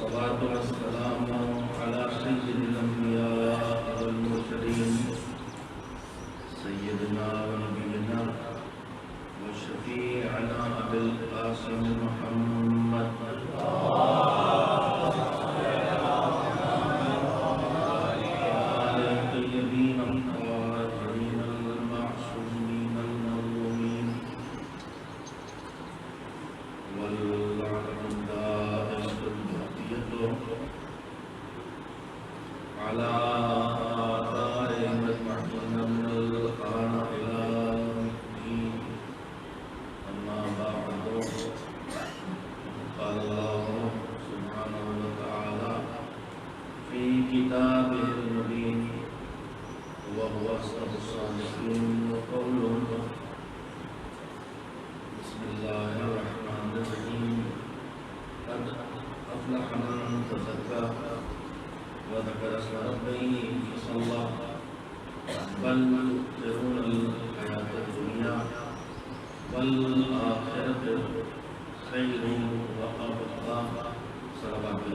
والصلاة والسلام على سيد الأنبياء والمرسلين سيدنا ونبينا وشفيعنا أبي القاسم محمد الطيبين الطاهرين المعصومين المظلومين واللعنة الدائمة الباقية على آثارهم أجمعين من الآن إلى يوم الدين. أما بعد، قال الله سبحانه وتعالى في كتابه المبين وهو أصدق الصادقين وقوله بسم الله الرحمن الرحيم قد أفلح من تزكى وذكر اسم ربه فصلى بل تؤثرون الحياة الدنيا والآخرة خير وأبقى. صلوات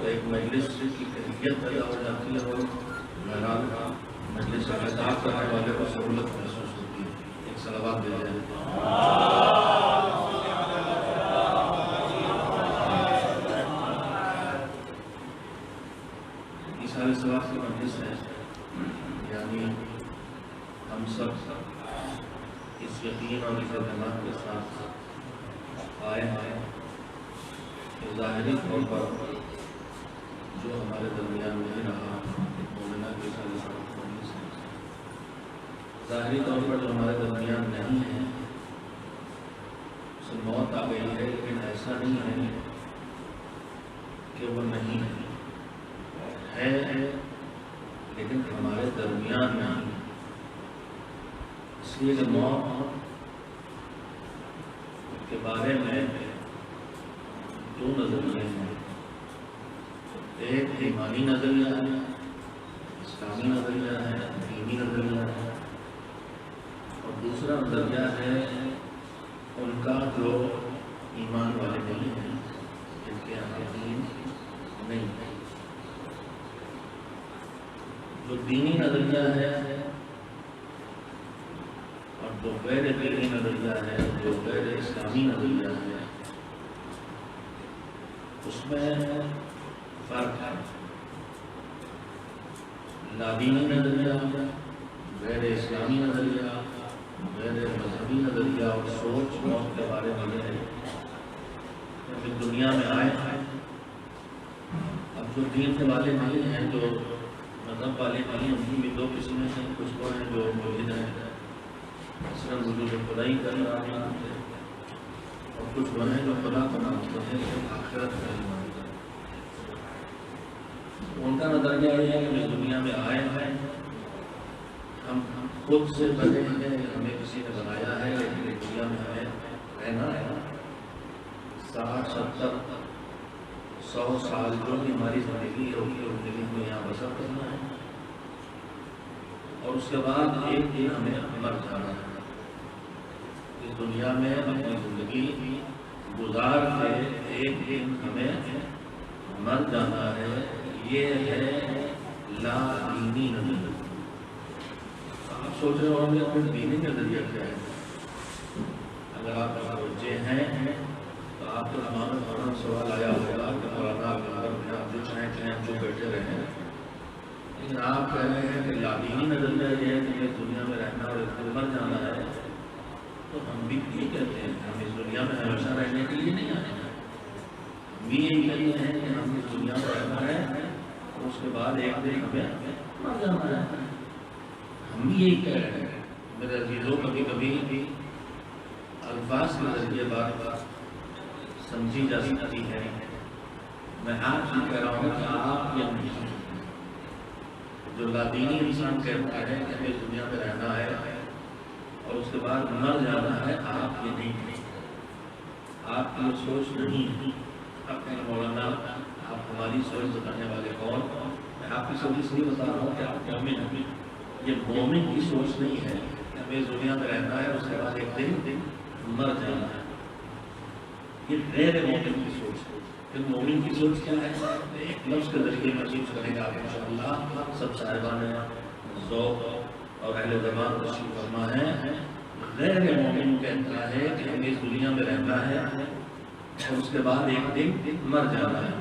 ایک مجلس کی کیفیت پیدا ہو جاتی ہے اور بہرحال مجلس کا خطاب کرنے والے کو سہولت محسوس ہوتی ہے. ایک صلوات دے جائیں. اشارہ ثواب کی مجلس ہے، یعنی ہم سب اس یقین اور اس اعتماد کے ساتھ آئے ہیں کہ ظاہری طور پر جو ہمارے درمیان نہیں رہا مومنہ کے سارے ظاہری طور پر جو ہمارے درمیان نہیں ہے اسے موت آ گئی ہے، لیکن ایسا نہیں ہے کہ وہ نہیں ہے لیکن ہمارے درمیان نہیں. اس لیے کہ موت کے بارے میں دو نظریے ہیں. ایک ایمانی نظریہ ہے، اسلامی نظریہ ہے، دینی نظریہ ہے، اور دوسرا نظریہ ہے ان کا جو ایمان والے نہیں ہیں، جن کے یہاں دین نہیں ہے. جو دینی نظریہ ہے اور جو غیر دینی نظریہ ہے، جو غیر اسلامی نظریہ ہے، اس میں فرق ہے. لادینی نظریہ، غیر اسلامی نظریہ، غیر مذہبی نظریہ اور سوچ موت کے بارے میں یہ ہے کہ دنیا میں آئے ہیں. اب جو دین کے والے نہیں ہیں، جو مذہب والے نہیں ہیں، ان کی بھی دو قسمیں ہیں. کچھ وہ ہیں جو ملحد ہیں، مثلاً وجود خدائی کر رہا ہے، اور کچھ وہ ہیں جو خدا کو مانتے ہیں لیکن آخرت کا نہیں مانتے. ان کا نظریہ یہ ہے کہ جس دنیا میں آئے ہیں ہم خود سے بنے ہیں، ہمیں کسی نے بنایا ہے، لیکن اس دنیا میں ہمیں رہنا ہے 60 70 100 سال جو بھی ہماری زندگی ہے اس زندگی کو یہاں بسر کرنا ہے، اور اس کے بعد ایک دن ہمیں مر جانا ہے. اس دنیا میں اپنی زندگی گزار کے ایک دن ہمیں مر جانا ہے. یہ ہے لا دینی نظریہ. سوچ رہے ہوں گے اپنے دینی کا ذریعہ کیا ہے؟ اگر آپ متوجہ ہیں تو آپ کو تمام فوراً سوال آیا ہوگا کہ مولانا آپ جو چاہیں جو بیٹھے رہے ہیں، لیکن آپ کہہ رہے ہیں کہ لادینی نظریہ یہ ہے کہ اس دنیا میں رہنا اور اس مر جانا ہے، تو ہم بھی یہ کہتے ہیں کہ ہم اس دنیا میں ہمیشہ رہنے کے لیے نہیں آئے ہیں، ہم بھی یہی کہتے ہیں کہ ہم اس دنیا میں رہنا ہے اور اس کے بعد ایک دن ہمیں مر جانا ہے، ہم بھی یہی کہہ رہے ہیں۔ میرے عزیزوں، کبھی کبھی الفاظ کے ذریعے بات سمجھی جا سکتی ہے۔ میں آپ سے کہہ رہا ہوں کہ آپ یہ نہیں، جو لادینی انسان کہتا ہے کہ ہمیں دنیا میں رہنا ہے اور اس کے بعد مر جانا ہے، آپ یہ نہیں، آپ کی سوچ نہیں۔ اپنے مولانا آپ ہماری سوچ بتانے والے کون؟ میں آپ کی سوچ اس لیے بتا رہا ہوں کہ آپ مومن ہیں۔ یہ مومن کی سوچ نہیں ہے کہ ہمیں دنیا میں رہنا ہے اور اس کے بعد ایک دن مر جانا ہے، یہ غیر مومن کی سوچ ہے۔ پھر مومن کی سوچ کیا ہے؟ ایک لفظ کے ذریعے محسوس کریں گے آپ انشاءاللہ۔ سب صاحبان ذوق اور اہل زبان تشریف فرما ہے۔ غیر مومن کہتا ہے کہ ہمیں اس دنیا میں رہنا ہے اور اس کے بعد ایک دن مر جانا ہے،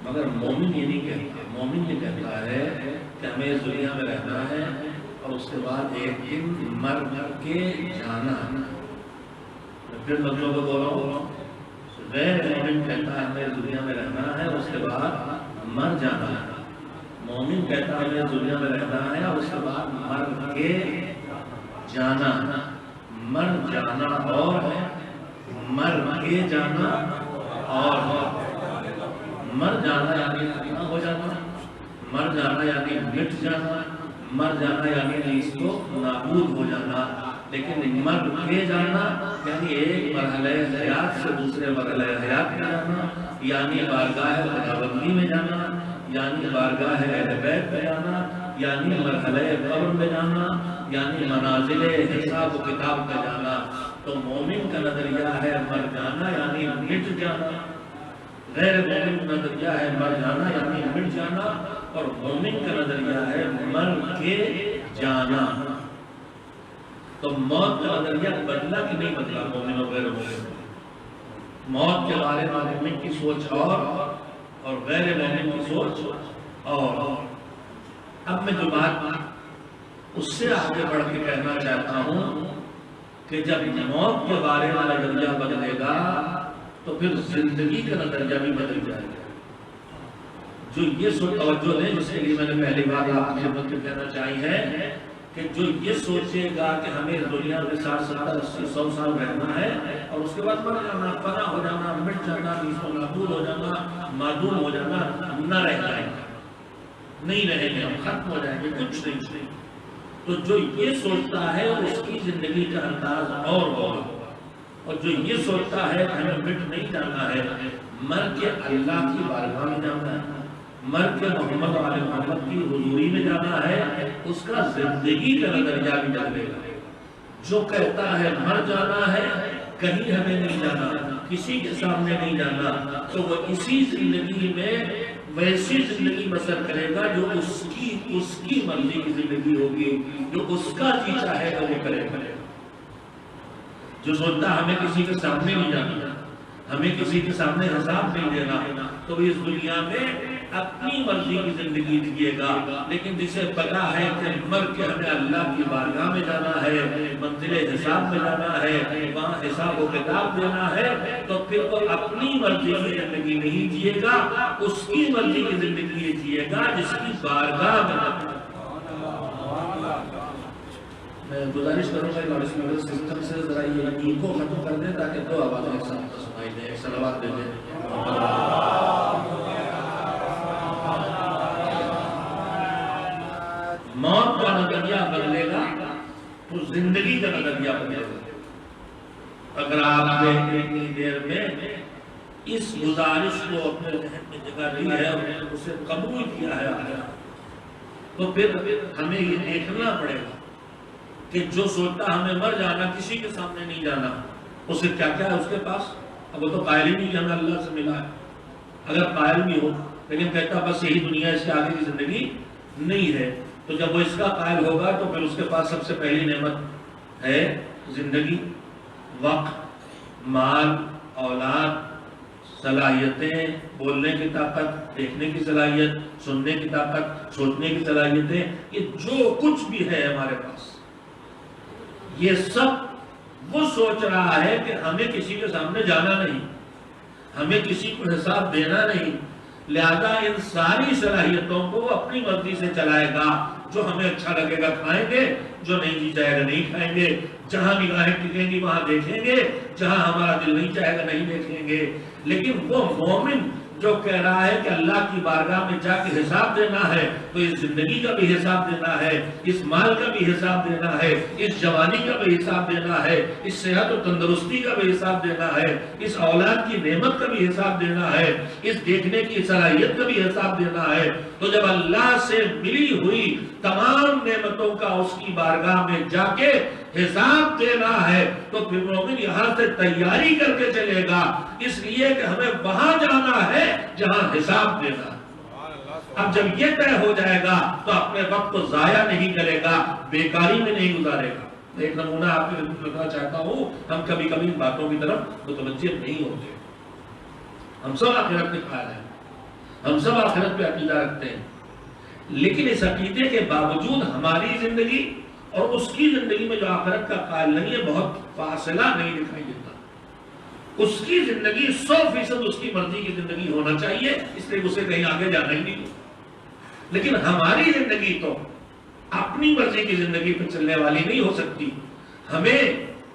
مگر مومن یہ نہیں کہتا۔ مومن یہ کہتا ہے کہ ہمیں اس دنیا میں رہنا ہے اور اس کے بعد ایک دن مر کے جانا ہے۔ میں پھر لفظوں کو بول رہا ہوں، غیر مومن کہتا ہے ہمیں اس دنیا میں رہنا ہے اور اس کے بعد مر جانا ہے۔ مومن کہتا ہے ہمیں اس دنیا میں رہنا ہے اور اس کے بعد مر کے جانا۔ مر جانا اور مر کے جانا اور مر جانا یعنی ختم ہو جانا، مر جانا یعنی مٹ جانا، مر جانا یعنی نیز کو نابود ہو جانا۔ لیکن مر کے جانا یعنی ایک مرحلہ حیات سے دوسرے مرحلہ حیات میں جانا، یعنی بارگاہ خداوندی میں جانا، یعنی بارگاہ اہل بیت میں جانا، یعنی مرحلہ قبر میں جانا، یعنی منازل حساب و کتاب میں جانا۔ تو مومن کا نظریہ ہے مر جانا یعنی مٹ جانا، غیر مومن کا نظریہ ہے مر جانا یعنی مٹ جانا، اور مومن کا نظریہ ہے مر کے جانا۔ تو موت کا نظریہ بدلا کہ نہیں بدلا مومن اور غیر مومن؟ موت کے بارے میں مومن کی سوچ اور غیر مومن کی سوچ اور۔ اب میں جو بات اس سے آگے بڑھ کے کہنا چاہتا ہوں کہ جب موت کے بارے میں نظریہ بدلے گا تو پھر زندگی کا نظریہ بھی بدل جائے گا۔ جو یہ سوچ توجہ دیں، جس کے لیے میں نے پہلی بات آپ کی خدمت میں کہنا چاہی ہے کہ جو یہ سوچے گا کہ ہمیں دنیا میں 60 70 80 100 سال رہنا ہے اور اس کے بعد مر جانا، فنا ہو جانا، مٹ جانا، نیز و نابود ہو جانا، معدوم ہو جانا، نہ رہ جائیں گے، نہیں رہیں گے، ہم ختم ہو جائیں گے، کچھ نہیں۔ تو جو یہ سوچتا ہے اس کی زندگی کا انداز اور ہوگا، اور جو یہ سوچتا ہے کہ ہمیں مٹ نہیں جانا ہے، مر کے اللہ کی بارگاہ میں جانا ہے، مر کے محمد علیہ محمد کی حضوری میں جانا ہے، اس کا زندگی کا نظریہ بھی بدلے گا۔ جو کہتا ہے مر جانا ہے، کہیں ہمیں نہیں جانا، کسی کے سامنے نہیں جانا، تو وہ اسی زندگی میں ویسی زندگی بسر کرے گا جو اس کی مرضی کی زندگی ہوگی، جو اس کا جی چاہے گا وہ کرے گا۔ جو سوچتا ہمیں کسی کے سامنے نہیں جانا، ہمیں کسی کے سامنے حساب نہیں دینا، تو اس دنیا میں اپنی مرضی کی زندگی جیے گا۔ لیکن جسے پتا ہے کہ مر کے ہمیں اللہ کی بارگاہ میں جانا ہے، منزل حساب میں جانا ہے، وہاں حساب و کتاب دینا ہے، تو پھر وہ اپنی مرضی کی زندگی نہیں جیے گا، اس کی مرضی کی زندگی جیے گا جس کی بارگاہ میں۔ میں گزارش کروں گا لاؤڈ اسپیکر سسٹم سے ذرا یہ ایکو ختم کر دیں تاکہ دو آوازیں ایک ساتھ سنائی دیں، ایک صلوات دے دیں۔ موت کا نظریہ بدلے گا تو زندگی کا نظریہ بدلے گا۔ اگر آپ نے اتنی دیر میں اس گزارش کو اپنے ذہن میں جگہ دی ہے اور اسے قبول کیا ہے تو پھر ہمیں یہ دیکھنا پڑے گا کہ جو سوچتا ہمیں مر جانا، کسی کے سامنے نہیں جانا، اسے کیا کیا ہے اس کے پاس؟ اب وہ تو قائل ہی نہیں کہ ہمیں اللہ سے ملا ہے۔ اگر قائل بھی ہو لیکن کہتا بس یہی دنیا، اس کے آگے کی زندگی نہیں ہے، تو جب وہ اس کا قائل ہوگا تو پھر اس کے پاس سب سے پہلی نعمت ہے زندگی، وقت، مال، اولاد، صلاحیتیں، بولنے کی طاقت، دیکھنے کی صلاحیت، سننے کی طاقت، سوچنے کی صلاحیتیں، یہ جو کچھ بھی ہے ہمارے پاس، یہ سب وہ سوچ رہا ہے کہ ہمیں کسی کے سامنے جانا نہیں، ہمیں کسی کو حساب دینا نہیں، لہذا ان ساری صلاحیتوں کو وہ اپنی مرضی سے چلائے گا۔ جو ہمیں اچھا لگے گا کھائیں گے، جو نہیں جی جائے گا نہیں کھائیں گے، جہاں نگاہیں ٹکیں گی وہاں دیکھیں گے، جہاں ہمارا دل نہیں چاہے گا نہیں دیکھیں گے۔ لیکن وہ مومن جو کہہ رہا ہے کہ اللہ کی بارگاہ میں جا کے حساب دینا ہے، تو اس زندگی کا بھی حساب دینا ہے، اس مال کا بھی حساب دینا ہے، اس جوانی کا بھی حساب دینا ہے، اس صحت و تندرستی کا بھی حساب دینا ہے، اس اولاد کی نعمت کا بھی حساب دینا ہے، اس دیکھنے کی صلاحیت کا بھی حساب دینا ہے۔ تو جب اللہ سے ملی ہوئی تمام نعمتوں کا اس کی بارگاہ میں جا کے حساب دینا ہے، تو پھر مومن یہاں سے تیاری کر کے چلے گا، اس لیے کہ ہمیں وہاں جانا ہے جہاں حساب دینا ہے۔ اب جب یہ طے ہو جائے گا تو اپنے وقت کو ضائع نہیں کرے گا، بیکاری میں نہیں گزارے گا۔ ایک نمونہ آپ کے لیے رکھنا چاہتا ہوں، ہم کبھی کبھی ان باتوں کی طرف متوجہ نہیں ہوتے۔ ہم سب آخرت کے قائل ہیں، ہم سب آخرت پہ عقیدہ رکھتے ہیں، لیکن اس عقیدے کے باوجود ہماری زندگی اور اس کی زندگی میں جو آخرت کا قائل نہیں ہے، بہت فاصلہ نہیں دکھائی دیتا۔ اس کی زندگی 100% اس کی مرضی کی زندگی ہونا چاہیے، اس لیے اسے کہیں آگے جانا ہی نہیں۔ لیکن ہماری زندگی تو اپنی مرضی کی زندگی پہ چلنے والی نہیں ہو سکتی، ہمیں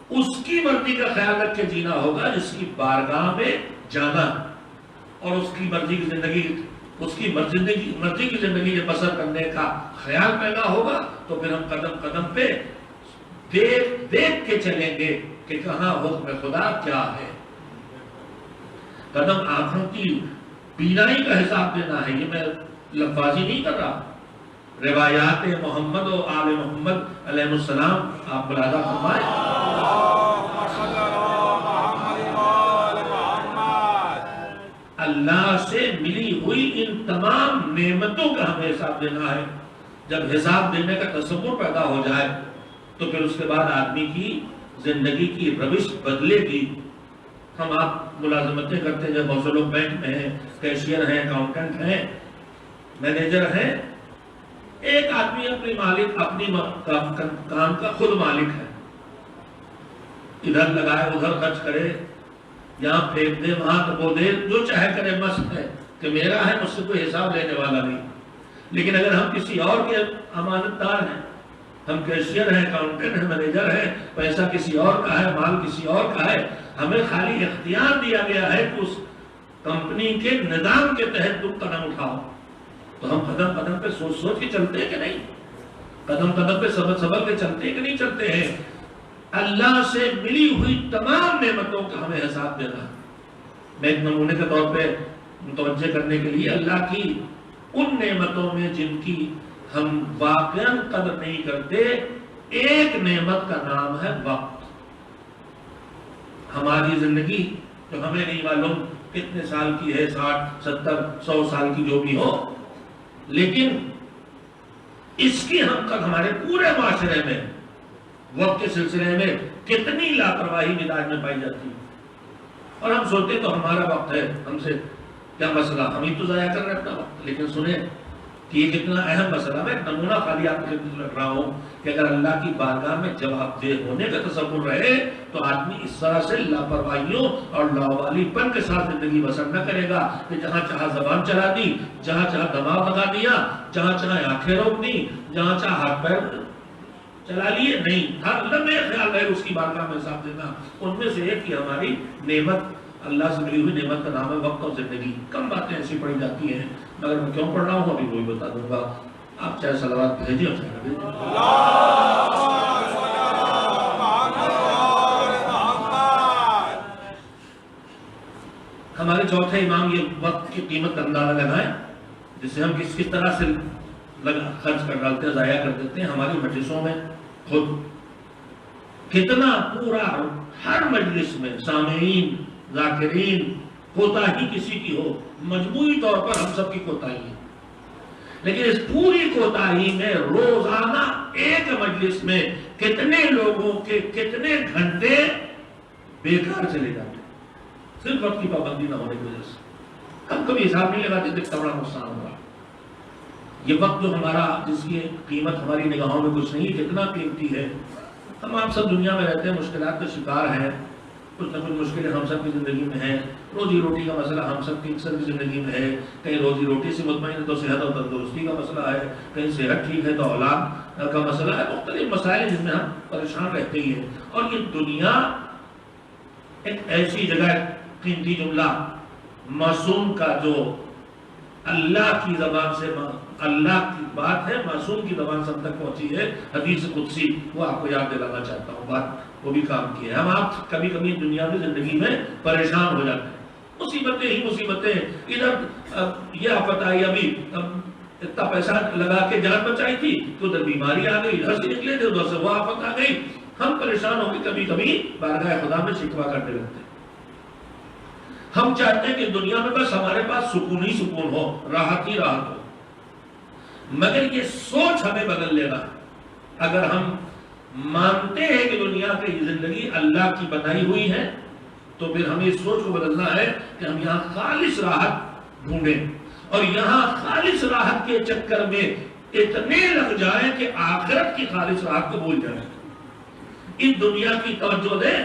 اس کی مرضی کا خیال رکھ کے جینا ہوگا جس کی بارگاہ میں جانا، اور اس کی مرضی کی زندگی، اس کی مرضی کی زندگی جب بسر کرنے کا خیال پیدا ہوگا تو پھر ہم قدم قدم پہ دیکھ کے چلیں گے کہ کہاں حکم خدا کیا ہے۔ قدم آنکھوں کی بینائی کا حساب دینا ہے، یہ میں لفاظی نہیں کر رہا، روایات محمد و آل محمد علیہ السلام آپ ملاحظہ فرمائیں۔ اللہ سے ملی ہوئی ان تمام نعمتوں کا ہمیں حساب دینا ہے۔ جب حساب دینے کا تصور پیدا ہو جائے تو پھر اس کے بعد آدمی کی زندگی کی روش بدلے گی۔ ہم آپ ملازمتیں کرتے ہیں، جب بہت سے لوگ بینک میں ہیں، کیشیئر ہیں، اکاؤنٹنٹ ہیں، مینیجر ہیں، ایک آدمی اپنی مالک، اپنی کام کا خود مالک ہے، ادھر لگائے ادھر خرچ کرے، یہاں پھینک دے وہاں تو دے، جو چاہے کرے، مست ہے کہ میرا ہے، مجھ سے کوئی حساب لینے والا نہیں۔ لیکن اگر ہم کسی اور کے امانت دار ہیں، ہم کیشیئر ہیں، اکاؤنٹنٹ ہیں، مینیجر ہیں، پیسہ کسی اور کا ہے، مال کسی اور کا ہے، ہمیں خالی اختیار دیا گیا ہے کہ اس کمپنی کے نظام کے تحت تم قدم اٹھاؤ، تو ہم قدم قدم پہ سوچ سوچ کے چلتے ہیں کہ نہیں؟ قدم قدم پہ سبر کے چلتے ہیں کہ نہیں چلتے ہیں؟ اللہ سے ملی ہوئی تمام نعمتوں کا ہمیں حساب دینا ہے۔ میں ایک نمونے کے طور پہ متوجہ کرنے کے لیے اللہ کی ان نعمتوں میں جن کی ہم واقعاً قدر نہیں کرتے، ایک نعمت کا نام ہے وقت۔ ہماری زندگی جو ہمیں نہیں معلوم کتنے سال کی ہے، 60 70 100 سال کی جو بھی ہو، لیکن اس کی ہمارے پورے معاشرے میں وقت کے سلسلے میں کتنی لاپرواہی مزاج میں پائی جاتی ہے، اور ہم سوچتے تو ہمارا وقت ہے، ہم سے کیا مسئلہ، ہم ہی تو ضائع کر رہے ہیں اپنا وقت۔ لیکن سنیں کہ یہ کتنا اہم مسئلہ، میں ایک نمونہ خالی آپ کے لیے رکھ رہا ہوں کہ اگر اللہ کی بارگاہ میں جواب دہ ہونے کا تصور رہے تو آدمی اس طرح سے لاپرواہیوں اور لاوالی پن کے ساتھ زندگی بسر نہ کرے گا کہ جہاں چاہا زبان چلا دی، جہاں چاہا دماغ لگا دیا، جہاں چاہا آنکھیں روک دی، جہاں چاہا ہاتھ پیر چلا لیے۔ نہیں، ہر لمحے خیال رہے اس کی بارگاہ میں حساب دینا۔ ان میں سے ایک ہی ہماری نعمت، اللہ سے ملی ہوئی نعمت کا نام ہے وقت اور زندگی۔ کم باتیں ایسی پڑھی جاتی ہیں، مگر میں کیوں پڑھ رہا ہوں ابھی وہی بتا دوں گا۔ آپ چاہے صلوات بھیجیں اور چاہے نہ بھیجیں۔ ہمارے چوتھے امام یہ وقت کی قیمت کا اندازہ لگائیں، جسے ہم کس طرح سے خرچ کر ڈالتے ہیں، ضائع کر دیتے ہیں۔ ہماری مجلسوں میں خود کتنا پورا ہر مجلس میں سامعین، ذاکرین، کوتاہی کسی کی ہو، مجموعی طور پر ہم سب کی کوتاہی ہے۔ لیکن اس پوری کوتاہی میں روزانہ ایک مجلس میں کتنے لوگوں کے کتنے گھنٹے بیکار چلے جاتے ہیں صرف وقت کی پابندی نہ ہونے کی وجہ سے. ہم کبھی حساب نہیں لگاتے کتنا بڑا نقصان ہوا. یہ وقت جو ہمارا جس کی قیمت ہماری نگاہوں میں کچھ نہیں کتنا قیمتی ہے. ہم آپ سب دنیا میں رہتے ہیں, مشکلات کا شکار ہیں, کچھ نہ کچھ مشکلیں ہم سب کی زندگی میں ہیں. روزی روٹی کا مسئلہ ہم سب کی اکثر کی زندگی میں ہے. کہیں روزی روٹی سے مطمئن ہے تو صحت اور تندرستی کا مسئلہ ہے, کہیں صحت ٹھیک ہے تو اولاد کا مسئلہ ہے. مختلف مسائل ہیں جن میں ہم پریشان رہتے ہی ہیں. اور یہ دنیا ایک ایسی جگہ, قیمتی جملہ معصوم کا جو اللہ کی زبان سے, اللہ کی بات ہے معصوم کی زبان سے ہم تک پہنچی ہے, حدیث قدسی, وہ آپ کو یاد دلانا چاہتا ہوں. بات وہ بھی کام کی ہے. ہم آپ کبھی کبھی دنیا میں زندگی میں پریشان ہو جاتے ہیں, مصیبتیں ہی مصیبتیں. ادھر یہ آفت آئی, ابھی اتنا پیسہ لگا کے جان بچائی تھی تو ادھر بیماری آ گئی, ادھر سے نکلے تھے ادھر سے وہ آفت آ گئی. ہم پریشان ہو کے کبھی کبھی بارگاہ خدا میں شکوہ کرنے لگتے ہیں. ہم چاہتے ہیں کہ دنیا میں بس ہمارے پاس سکون ہی سکون ہو, راحت ہی راحت ہو. مگر یہ سوچ ہمیں بدل لینا ہے. اگر ہم مانتے ہیں کہ دنیا کی زندگی اللہ کی بنائی ہوئی ہے تو پھر ہمیں اس سوچ کو بدلنا ہے کہ ہم یہاں خالص راحت ڈھونڈیں, اور یہاں خالص راحت کے چکر میں اتنے لگ جائیں کہ آخرت کی خالص راحت کو بھول جائیں. اس دنیا کی توجہ دیں.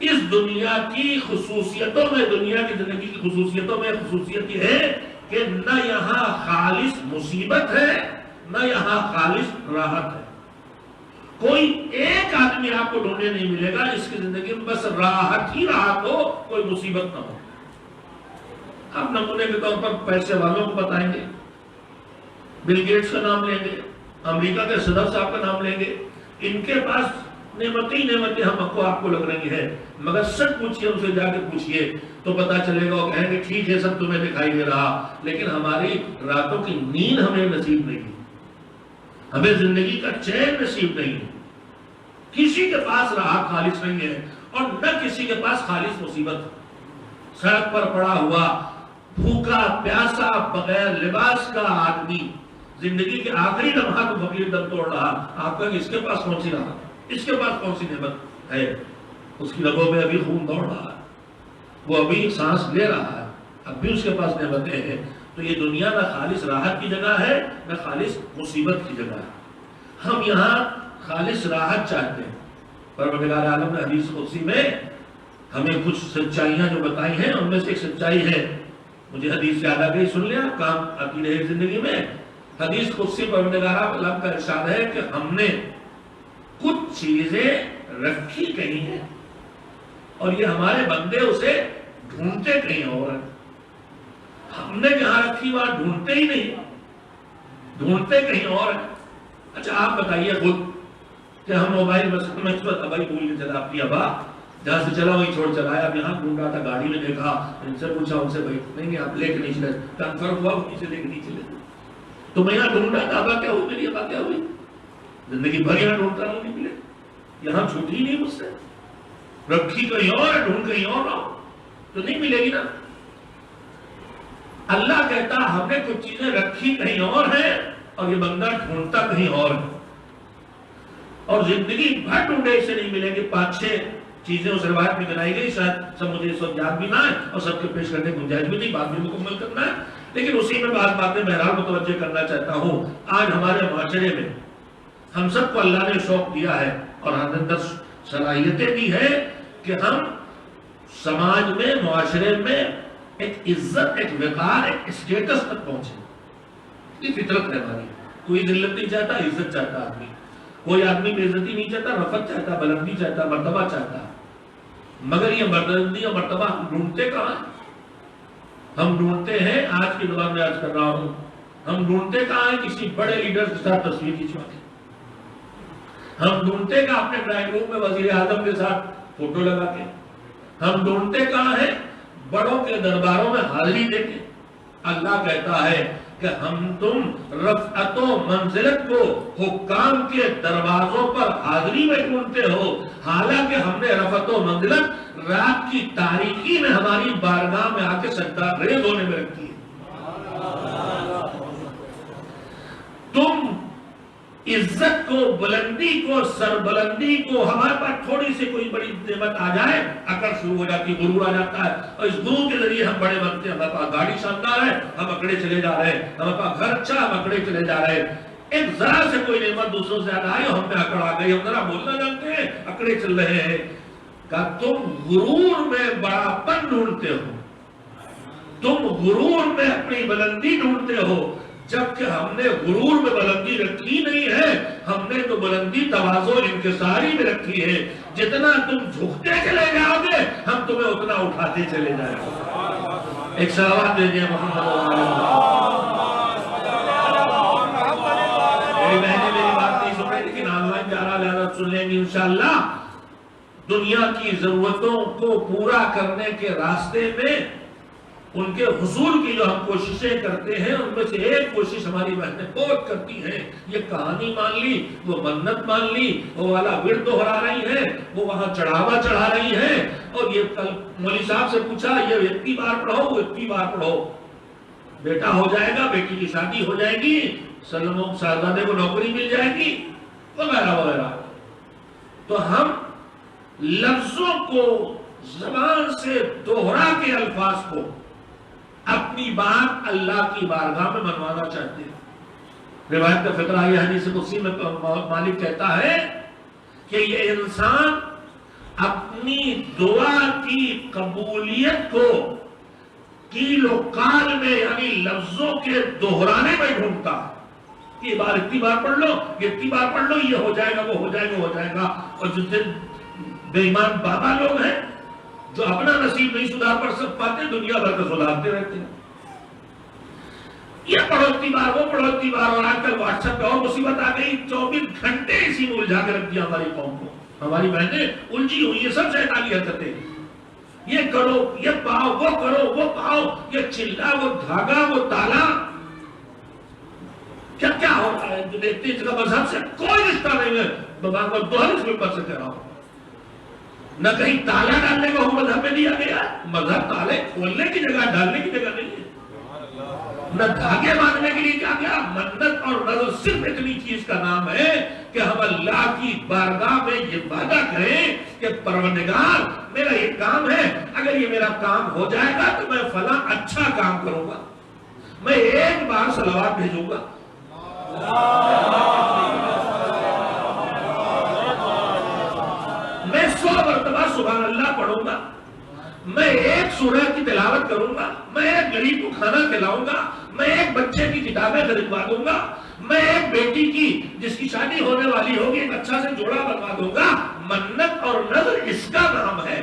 اس دنیا کی خصوصیتوں میں, دنیا کی زندگی کی خصوصیتوں میں خصوصیت یہ ہے کہ نہ یہاں خالص مصیبت ہے نہ یہاں خالص راحت ہے. کوئی ایک آدمی آپ کو ڈھونڈنے نہیں ملے گا اس کی زندگی میں بس راحت ہی راحت ہو, کوئی مصیبت نہ ہو. آپ نمونے کے طور پر پیسے والوں کو بتائیں گے, بل گیٹس کا نام لیں گے, امریکہ کے صدر صاحب کا نام لیں گے, ان کے پاس نعمتیں ہم آپ کو لگ رہی ہے. مگر سچ پوچھئے, ان سے جا کے پوچھئے تو پتا چلے گا, وہ کہیں گے ٹھیک ہے سب تمہیں دکھائی دے رہا, لیکن ہماری راتوں کی نیند ہمیں نصیب نہیں, ہمیں زندگی کا چین نصیب نہیں. کسی کے پاس راحت خالص نہیں ہے اور نہ کسی کے پاس خالص مصیبت. سڑک پر پڑا ہوا بھوکا پیاسا بغیر لباس کا آدمی زندگی کے آخری لمحات کو فقیر دم توڑ رہا, آپ کہیں اس کے پاس کون سی راحت, اس کے پاس کون سی نعمت ہے؟ اس کی رگوں میں ابھی خون دوڑ رہا ہے, وہ ابھی سانس لے رہا ہے, اب بھی اس کے پاس نعمتیں ہیں. تو یہ دنیا نہ خالص راحت کی جگہ ہے نہ خالص مصیبت کی جگہ ہے. ہم یہاں خالص راحت چاہتے ہیں. پروردگار عالم نے حدیث قدسی میں ہمیں کچھ سچائیاں جو بتائی ہیں, ان میں سے ایک سچائی ہے, مجھے حدیث یاد آ گئی, سن لیا, کام آتی رہے زندگی میں. حدیث قدسی پروردگار عالم کا ارشاد ہے کہ ہم نے کچھ چیزیں رکھی کہیں ہیں اور یہ ہمارے بندے اسے ڈھونڈتے کہیں اور ہیں. ہم نے جہاں رکھی وہاں ڈھونڈتے ہی نہیں, ڈھونڈتے کہیں اور ہیں. اچھا آپ بتائیے خود کہ ہم موبائل میں اس وقت ابھی بھول کے چلا, اپنی ابا جہاں سے چلا وہیں چھوڑ چلا ہے. اب یہاں ڈھونڈ رہا تھا, گاڑی میں دیکھا, ان سے پوچھا, ان سے بھائی نہیں آپ لے کے نہیں چلے, کنفرم ہوا وہیں سے لے کے نہیں چلے. تو میں یہاں ڈھونڈ رہا تھا, ابا کیا ہوئی, میری ابا کیا ہوئی, زندگی بھر یہاں ڈھونڈتا رہا, نہیں ملے. یہاں چھوٹی نہیں مجھ سے, رکھی کہیں اور ہے, ڈھونڈ کہیں اور رہا تو نہیں ملے گی نا. اللہ کہتا ہم نے کچھ چیزیں رکھی کہیں اور ہیں اور یہ بندہ ڈھونڈتا کہیں اور ہے, اور زندگی بھر ڈھونڈے اسے نہیں ملے گی. 5-6 چیزیں اس روایت میں بنائی گئی, شاید سب مجھے اس وقت یاد بھی نہ ہے اور سب کے پیش کرنے کی گنجائش بھی نہیں, بعد میں مکمل کرنا ہے, لیکن اسی میں باتیں بہرحال متوجہ کرنا چاہتا ہوں. آج ہمارے معاشرے میں ہم سب کو اللہ نے شوق دیا ہے اور ہم اندر صلاحیتیں دی ہے کہ ہم سماج میں, معاشرے میں ایک عزت, ایک وقار, ایک اسٹیٹس تک پہنچے. یہ فطرت ہے ہماری. کوئی ذلت نہیں چاہتا, عزت چاہتا آدمی. کوئی آدمی بے عزتی نہیں چاہتا, رفعت چاہتا, بلندی چاہتا, مرتبہ چاہتا. مگر یہ بلندی اور مرتبہ ہم ڈھونڈتے کہاں ہیں؟ ہم ڈھونڈتے ہیں, آج کی زبان میں آج کر رہا ہوں, ہم ڈھونڈتے کہاں ہیں؟ کسی بڑے لیڈر کے ساتھ تصویر کھینچوا کے. ہم ڈھونڈتے کہاں اپنے ڈرائنگ روم میں وزیر اعظم کے ساتھ فوٹو لگا کے. ہم ڈھونڈتے کہاں ہیں؟ بڑوں کے درباروں میں حاضری دے کے. اللہ کہتا ہے کہ ہم تم رفعت و منزلت کو حکام کے دروازوں پر حاضری میں ڈھونڈتے ہو, حالانکہ ہم نے رفعت و منزلت رات کی تاریکی میں ہماری بارگاہ میں آ کے سجدہ ریز ہونے میں رکھی ہے. عزت کو، بلندی کو، سربلندی کو، ہمارے پاس تھوڑی سی کوئی بڑی نعمت آ جائے اکڑ شروع ہو جاتی، غرور آ جاتا ہے، اور اس غرور کے ذریعے ہم بڑے بنتے ہیں. ہمارے پاس گاڑی شاندار ہے، ہم اکڑے چلے جا رہے ہیں. ہمارے پاس گھر اچھا، ہم اکڑے چلے جا رہے ہیں. ایک ذرا سے کوئی نعمت دوسروں سے زیادہ آئی، ہم پہ اکڑ آ گئی، ہم ذرا بولنا جانتے ہیں، اکڑے چل رہے ہیں. کہ تم غرور میں بڑاپن ڈھونڈتے ہو، تم غرور میں اپنی بلندی ڈھونڈتے ہو، جبکہ ہم نے غرور میں بلندی رکھی نہیں ہے. ہم نے تو بلندی تواضع انکساری میں رکھی ہے. جتنا تم جھکتے چلے جاؤ گے ہم تمہیں اتنا اٹھاتے چلے جائیں گے. ایک صلوات دیجئے محمد میری بہنیں میری بات نہیں سن رہی لیکن آن لائن جا رہا لہذا سن لیں گے انشاءاللہ. دنیا کی ضرورتوں کو پورا کرنے کے راستے میں ان کے حصول کی جو ہم کوششیں کرتے ہیں ان میں سے ایک کوشش ہماری بہنیں بہت کرتی ہیں. یہ کہانی مان لی، وہ منت مان لی، وہ والا ورد دہرا رہی ہیں، وہ وہاں چڑھاوا چڑھا رہی ہیں. اور یہ کل مولوی صاحب سے پوچھا یہ اتنی بار پڑھو، وہ اتنی بار پڑھو، بیٹا ہو جائے گا، بیٹی کی شادی ہو جائے گی، سلموں شہزادے کو نوکری مل جائے گی، وغیرہ وغیرہ. تو ہم لفظوں کو زبان سے دوہرا کے الفاظ کو اپنی بات اللہ کی بارگاہ میں منوانا چاہتے ہیں. روایت کا فقرہ یہ حدیث قدسی میں مالک کہتا ہے کہ یہ انسان اپنی دعا کی قبولیت کو کیل و کال میں یعنی لفظوں کے دہرانے میں ڈھونڈتا ہے. یہ بار اتنی بار پڑھ لو، یہ اتنی بار پڑھ لو، یہ ہو جائے گا، وہ ہو جائے گا، ہو جائے گا. اور جتنے بے ایمان بابا لوگ ہیں جو اپنا نصیب نہیں سدھار پر پاتے، دنیا بھر کا سدھارتے رہتے ہیں. یہ پڑھوتی بار، وہ پڑھوتی بار. اور آج کل واٹس ایپ پہ اور مصیبت آ گئی، 24 گھنٹے اسی میں الجھا کے رکھ دیا ہماری قوم کو. ہماری بہنیں الجھی ہوئی، یہ سب شیطانی حرکتیں، یہ کرو، یہ پاؤ، وہ کرو، وہ پاؤ، یہ چلا، وہ دھاگا، وہ تالا. کیا کیا ہوتا ہے جو دیکھتے ہیں جگہ مذہب سے کوئی رشتہ نہیں ہے. بابا کو دوہر اس پر سے کہہ رہا ہوں، نہ کہیں تالا ڈالنے کا حکم مذہب میں دیا گیا. مذہب تالے کھولنے کی جگہ، ڈالنے کی جگہ نہیں ہے. نہ دھاگے باندھنے کے لیے کیا گیا. منت اور نظر صرف اتنی چیز کا نام ہے کہ ہم اللہ کی بارگاہ میں یہ وعدہ کریں کہ پروردگار میرا یہ کام ہے، اگر یہ میرا کام ہو جائے گا تو میں فلاں اچھا کام کروں گا، میں ایک بار صلوات بھیجوں گا. میں 100 مرتبہ سبحان اللہ پڑھوں گا، میں ایک سورہ کی تلاوت کروں گا، میں ایک غریب کو کھانا کھلاؤں گا، میں ایک بچے کی کتابیں خریدوا دوں گا، میں ایک بیٹی کی جس کی شادی ہونے والی ہوگی ایک اچھا سے جوڑا بنوا دوں گا. منت اور نظر اس کا نام ہے،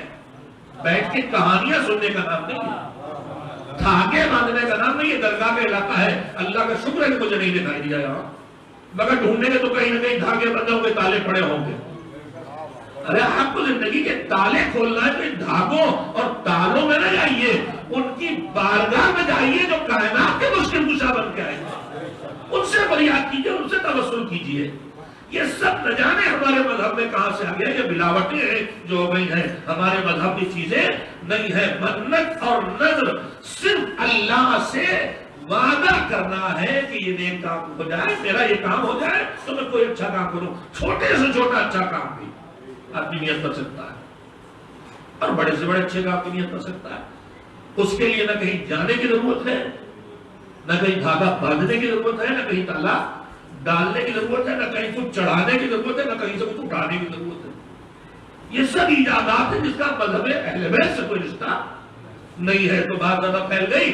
بیٹھ کے کہانیاں سننے کا نام نہیں ہے، دھاگے باندھنے کا نام نہیں. یہ درگاہ کا علاقہ ہے، اللہ کا شکر ہے کہ مجھے نہیں دکھائی دیا یہاں، مگر ڈھونڈنے کے تو کہیں نہ کہیں دھاگے بندے ہوں گے، تالے پڑے ہوں گے. ارے آپ کو زندگی کے تالے کھولنا ہے تو دھاگوں اور تالوں میں نہ جائیے، ان کی بارگاہ میں جائیے جو کائنات کے مشکل کشا بن کے آئے ہیں، ان سے فریاد کیجیے، ان سے توسل کیجیے. یہ سب نہ جانے ہمارے مذہب میں کہاں سے آ گیا. یہ ملاوٹیں ہیں جو ہو گئی ہیں، ہمارے مذہب کی چیزیں نہیں ہے. منت اور نذر صرف اللہ سے وعدہ کرنا ہے کہ یہ نیک کام ہو جائے، میرا یہ کام ہو جائے تو میں کوئی اچھا کام کروں. چھوٹے سے چھوٹا اچھا کام بھی آدمی نیت کر سکتا ہے اور بڑے سے بڑے اچھے کام کی نیت کر سکتا ہے. اس کے لیے نہ کہیں جانے کی ضرورت ہے، نہ کہیں دھاگا باندھنے کی ضرورت ہے، نہ کہیں تالا ڈالنے کی ضرورت ہے، نہ کہیں کچھ چڑھانے کی ضرورت ہے، نہ کہیں سے کچھ اٹھانے کی ضرورت ہے. یہ سب ایجادات ہیں جس کا مذہب اہل بیت سے کوئی رشتہ نہیں ہے. تو بات زیادہ پھیل گئی.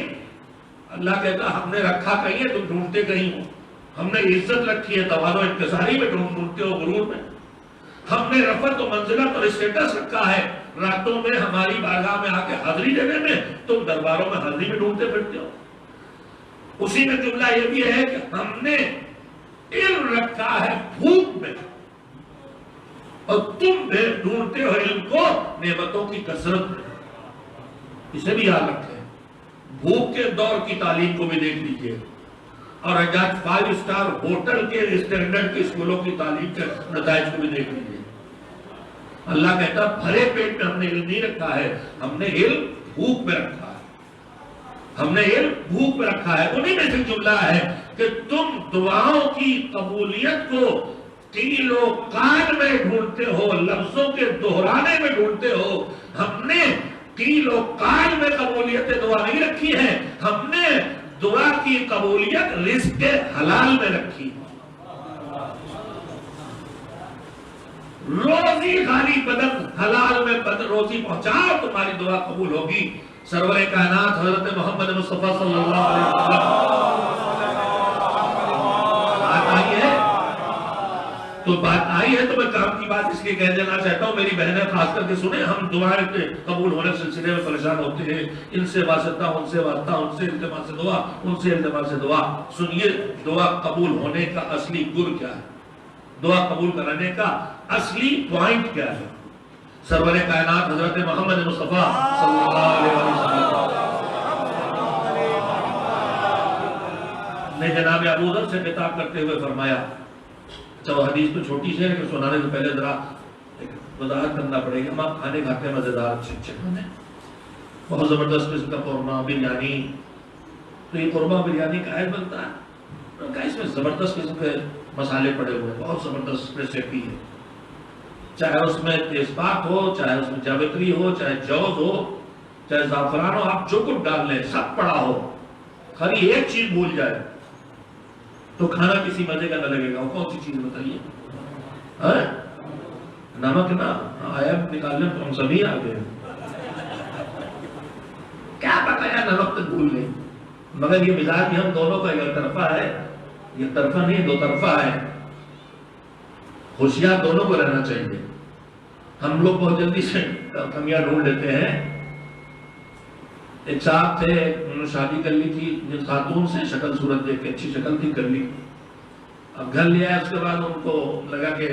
اللہ کہتا ہم نے رکھا کہیں ہے، تم ڈھونڈتے کہیں ہو. ہم نے عزت رکھی ہے تواضع و انکساری میں، ڈھونڈتے ہو غرور میں. ہم نے رفعت و منزلت اور اسٹیٹس رکھا ہے راتوں میں ہماری بارگاہ میں آ کے حاضری دینے میں، تم درباروں میں حاضری میں ڈھونڈتے پھرتے ہو. اسی میں جملہ یہ بھی ہے کہ ہم نے علم رکھا ہے بھوک میں، اور تم بھی ڈھونڈتے ہو علم کو نعمتوں کی کثرت میں. اسے بھی یاد رکھیں. بھوک کے دور کی تعلیم کو بھی دیکھ لیجئے، اور اجاد 5 اسٹار ہوٹل کے اسٹینڈرڈ کے اسکولوں کی تعلیم کے نتائج کو بھی دیکھ لیجئے. اللہ کہتا بھرے پیٹ میں ہم نے علم نہیں رکھا ہے، ہم نے علم بھوک میں رکھا ہے. ہم نے علم بھوک میں رکھا ہے. انہیں میں سے جملہ ہے کہ تم دعاؤں کی قبولیت کو قیل و قال میں ڈھونڈتے ہو، لفظوں کے دہرانے میں ڈھونڈتے ہو۔ ہم نے قیل و قال میں قبولیت دعا نہیں رکھی ہے، ہم نے دعا کی قبولیت رزق حلال میں رکھی۔ روزی خالی بدن حلال میں روزی پہنچاؤ، تمہاری دعا قبول ہوگی۔ سرور کائنات حضرت محمد مصطفیٰ صلی اللہ علیہ وسلم بات آئی ہے تو میں کام کی بات اس لیے کہہ دینا چاہتا ہوں، میری بہنیں خاص کر کے سنیں، ہم دعائیں قبول ہونے سلسلے میں پریشان ہوتے ہیں، ان سے واسطہ، ان سے واسطہ، ان سے التماس سے دعا، ان سے التماس سے دعا۔ سنیے دعا قبول ہونے کا اصلی گر کیا ہے، دعا قبول کرانے کا اصلی پوائنٹ کیا ہے۔ سرور کائنات حضرت محمد مصطفیٰ صلی اللہ علیہ وسلم نے جناب ابو ذر سے خطاب کرتے ہوئے فرمایا، چلو حدیث تو چھوٹی سی ہے کہ سنانے سے پہلے ذرا وضاحت کرنا پڑے گی۔ ہم آپ کھانے کھاتے ہیں مزیدار اچھے کھانے، بہت زبردست قسم کا قورمہ بریانی، تو یہ قورمہ بریانی کا ہے بنتا ہے، اس میں زبردست قسم کے مسالے پڑے ہوئے، بہت زبردست ریسیپی ہے، چاہے اس میں تیز پات ہو، چاہے اس میں جاوتری ہو، چاہے جوز ہو، چاہے زعفران ہو، آپ جو کچھ ڈال لیں سب پڑا ہو، خالی ایک چیز بھول جائے تو کھانا کسی مزے کا نہ لگے گا۔ وہ کون سی چیز بتائیے؟ نمک نا آیا نکالنے تو ہم سبھی آ گئے، کیا بتایا نمک تک بھول گئے۔ مگر یہ مزاج بھی ہم دونوں کا ایک طرفہ ہے، یہ طرفہ نہیں دو طرفہ ہے، ہوشیار دونوں کو رہنا چاہیے۔ ہم لوگ بہت جلدی سے کمیاں ڈھونڈ لیتے ہیں۔ ایک صاحب تھے، انہوں نے شادی کر لی تھی جن خاتون سے، شکل صورت دیکھ کے اچھی شکل تھی، کر لی، اب گھر لے آئے، اس کے بعد ان کو لگا کہ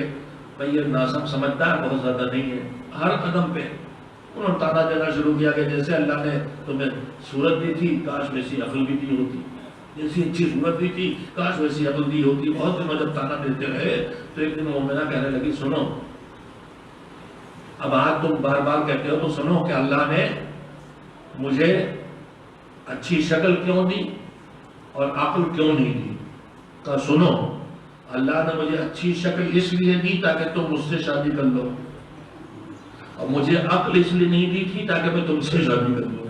بھئی یہ ناسم سمجھدار بہت زیادہ نہیں ہے، ہر قدم پہ انہوں نے تانا دینا شروع کیا کہ جیسے اللہ نے تمہیں صورت دی تھی کاش ویسی عقل بھی دی ہوتی، جیسی اچھی صورت دی تھی کاش ویسی عقل دی ہوتی۔ بہت دنوں جب تانا دیتے رہے تو ایک دن مومنہ کہنے لگی، سنو اب آج تم بار بار کہتے ہو تو سنو کہ اللہ نے مجھے اچھی شکل کیوں دی اور عقل کیوں نہیں دی۔ کہا سنو، اللہ نے مجھے اچھی شکل اس لیے دی تاکہ تم مجھ سے شادی کر لو، اور مجھے عقل اس لیے نہیں دی تھی تاکہ میں تم سے شادی کر لوں۔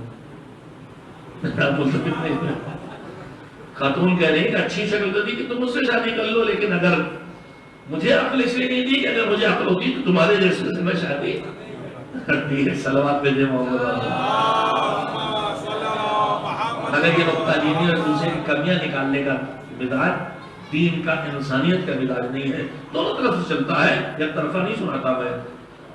خاتون کہہ رہی کہ اچھی شکل تو دی کہ تم مجھ سے شادی کر لو، لیکن اگر مجھے عقل اس لیے نہیں دی کہ اگر مجھے عقل ہوتی تو تمہارے جیسے سے میں شادی کرتی ہے۔ صلوات بھیجے محمد۔ اگر یہ نقطہ دینی اور دوسرے کی کمیاں نکالنے کا مزاج دین کا، انسانیت کا مزاج نہیں ہے، دونوں طرف سے چلتا ہے، ایک طرفہ نہیں سناتا میں۔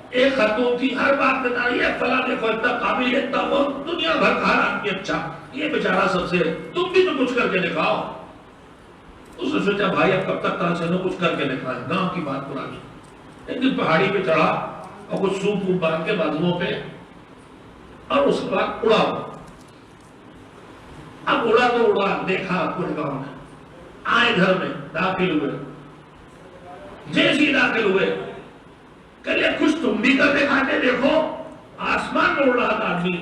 ایک خاتون تھی ہر بات بتا رہی ہے، فلاں دیکھو اتنا قابل، اتنا وہ دنیا بھر کھا رہا ہے، اچھا یہ بیچارہ سب سے، تم بھی تو کچھ کر کے دکھاؤ۔ اس نے سوچا بھائی اب کب تک سے نو کچھ کر کے دکھائیں، گاؤں کی بات پرانی۔ ایک دن پہاڑی پہ چڑھا اور کچھ سوپ ووپ باندھ کے بازوؤں پہ، اور اس کے بعد اڑا۔ اب اڑا تو اڑا، دیکھا پورے گاؤں میں، آئے گھر میں داخل ہوئے، جیسی داخل ہوئے کہلے کچھ تم بھی کر دکھاتے، دیکھو آسمان میں اڑ رہا تھا آدمی،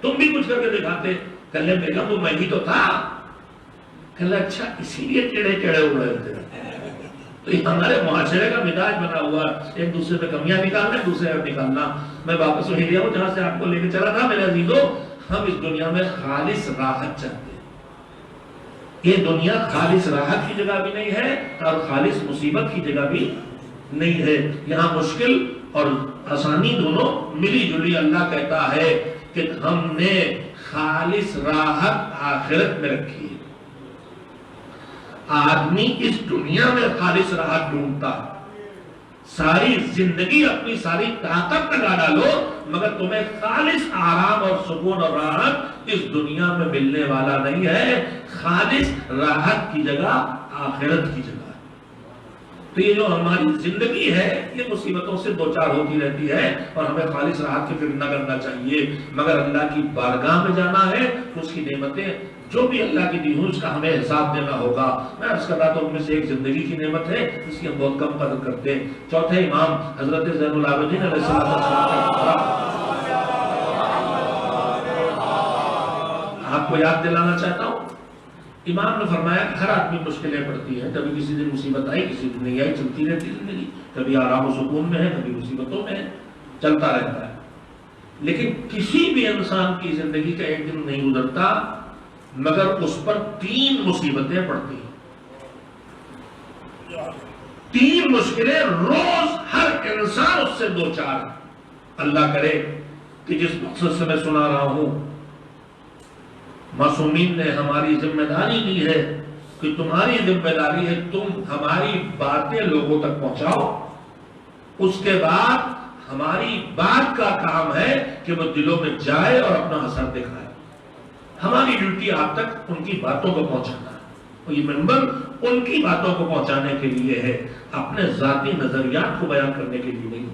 تم بھی کچھ کر کے دکھاتے۔ کہلے بیگم وہ میں ہی تو تھا۔ کہلے اچھا اسی لیے ٹیڑے ٹیڑے اڑ رہے تھے۔ تو یہ ہمارے معاشرے کا مزاج بنا ہوا، ایک دوسرے پہ کمیاں نکالنا، دوسرے پہ نکالنا۔ میں واپس وہی لیا ہوں جہاں سے آپ کو لے کے چلا تھا میرے عزیزوں۔ ہم اس دنیا میں خالص راحت چاہتے ہیں۔ یہ دنیا خالص راحت کی جگہ بھی نہیں ہے اور خالص مصیبت کی جگہ بھی نہیں ہے۔ یہاں مشکل اور آسانی دونوں ملی جلی۔ اللہ کہتا ہے کہ ہم نے خالص راحت آخرت میں رکھی ہے۔ آدمی اس دنیا میں خالص راحت ڈھونڈتا، ساری زندگی اپنی ساری طاقت لگا ڈالو، مگر تمہیں خالص آرام اور سکون اور راحت اس دنیا میں ملنے والا نہیں ہے۔ خالص راحت کی جگہ آخرت کی جگہ ہے۔ تو یہ جو ہماری زندگی ہے یہ مصیبتوں سے دوچار ہوتی رہتی ہے اور ہمیں خالص راحت کی فکر نہ کرنا چاہیے، مگر اللہ کی بارگاہ میں جانا ہے تو اس کی نعمتیں جو بھی اللہ کی دی ہوں اس کا ہمیں حساب دینا ہوگا۔ میں عرض کر رہا تھا ان میں سے ایک زندگی کی نعمت ہے جس کی ہم بہت کم قدر کرتے ہیں۔ چوتھے امام حضرت زین العابدین علیہ السلام آپ کو یاد دلانا چاہتا ہوں، امام نے فرمایا کہ ہر آدمی مشکلیں پڑتی ہیں، کبھی کسی دن مصیبت آئی، کسی دن نہیں آئی، چلتی رہتی زندگی، کبھی آرام و سکون میں ہے، کبھی مصیبتوں میں ہے، چلتا رہتا ہے۔ لیکن کسی بھی انسان کی زندگی کا ایک دن نہیں گزرتا مگر اس پر 3 مصیبتیں پڑتی ہیں، 3 مشکلیں روز ہر انسان اس سے 2-4۔ اللہ کرے کہ جس مقصد سے میں سنا رہا ہوں، معصومین نے ہماری ذمہ داری دی ہے کہ تمہاری ذمہ داری ہے تم ہماری باتیں لوگوں تک پہنچاؤ، اس کے بعد ہماری بات کا کام ہے کہ وہ دلوں میں جائے اور اپنا اثر دکھائے۔ ہماری ڈیوٹی آپ تک ان کی باتوں کو پہنچانا ہے، اور یہ منبر ان کی باتوں کو پہنچانے کے لیے ہے، اپنے ذاتی نظریات کو بیان کرنے کے لیے نہیں۔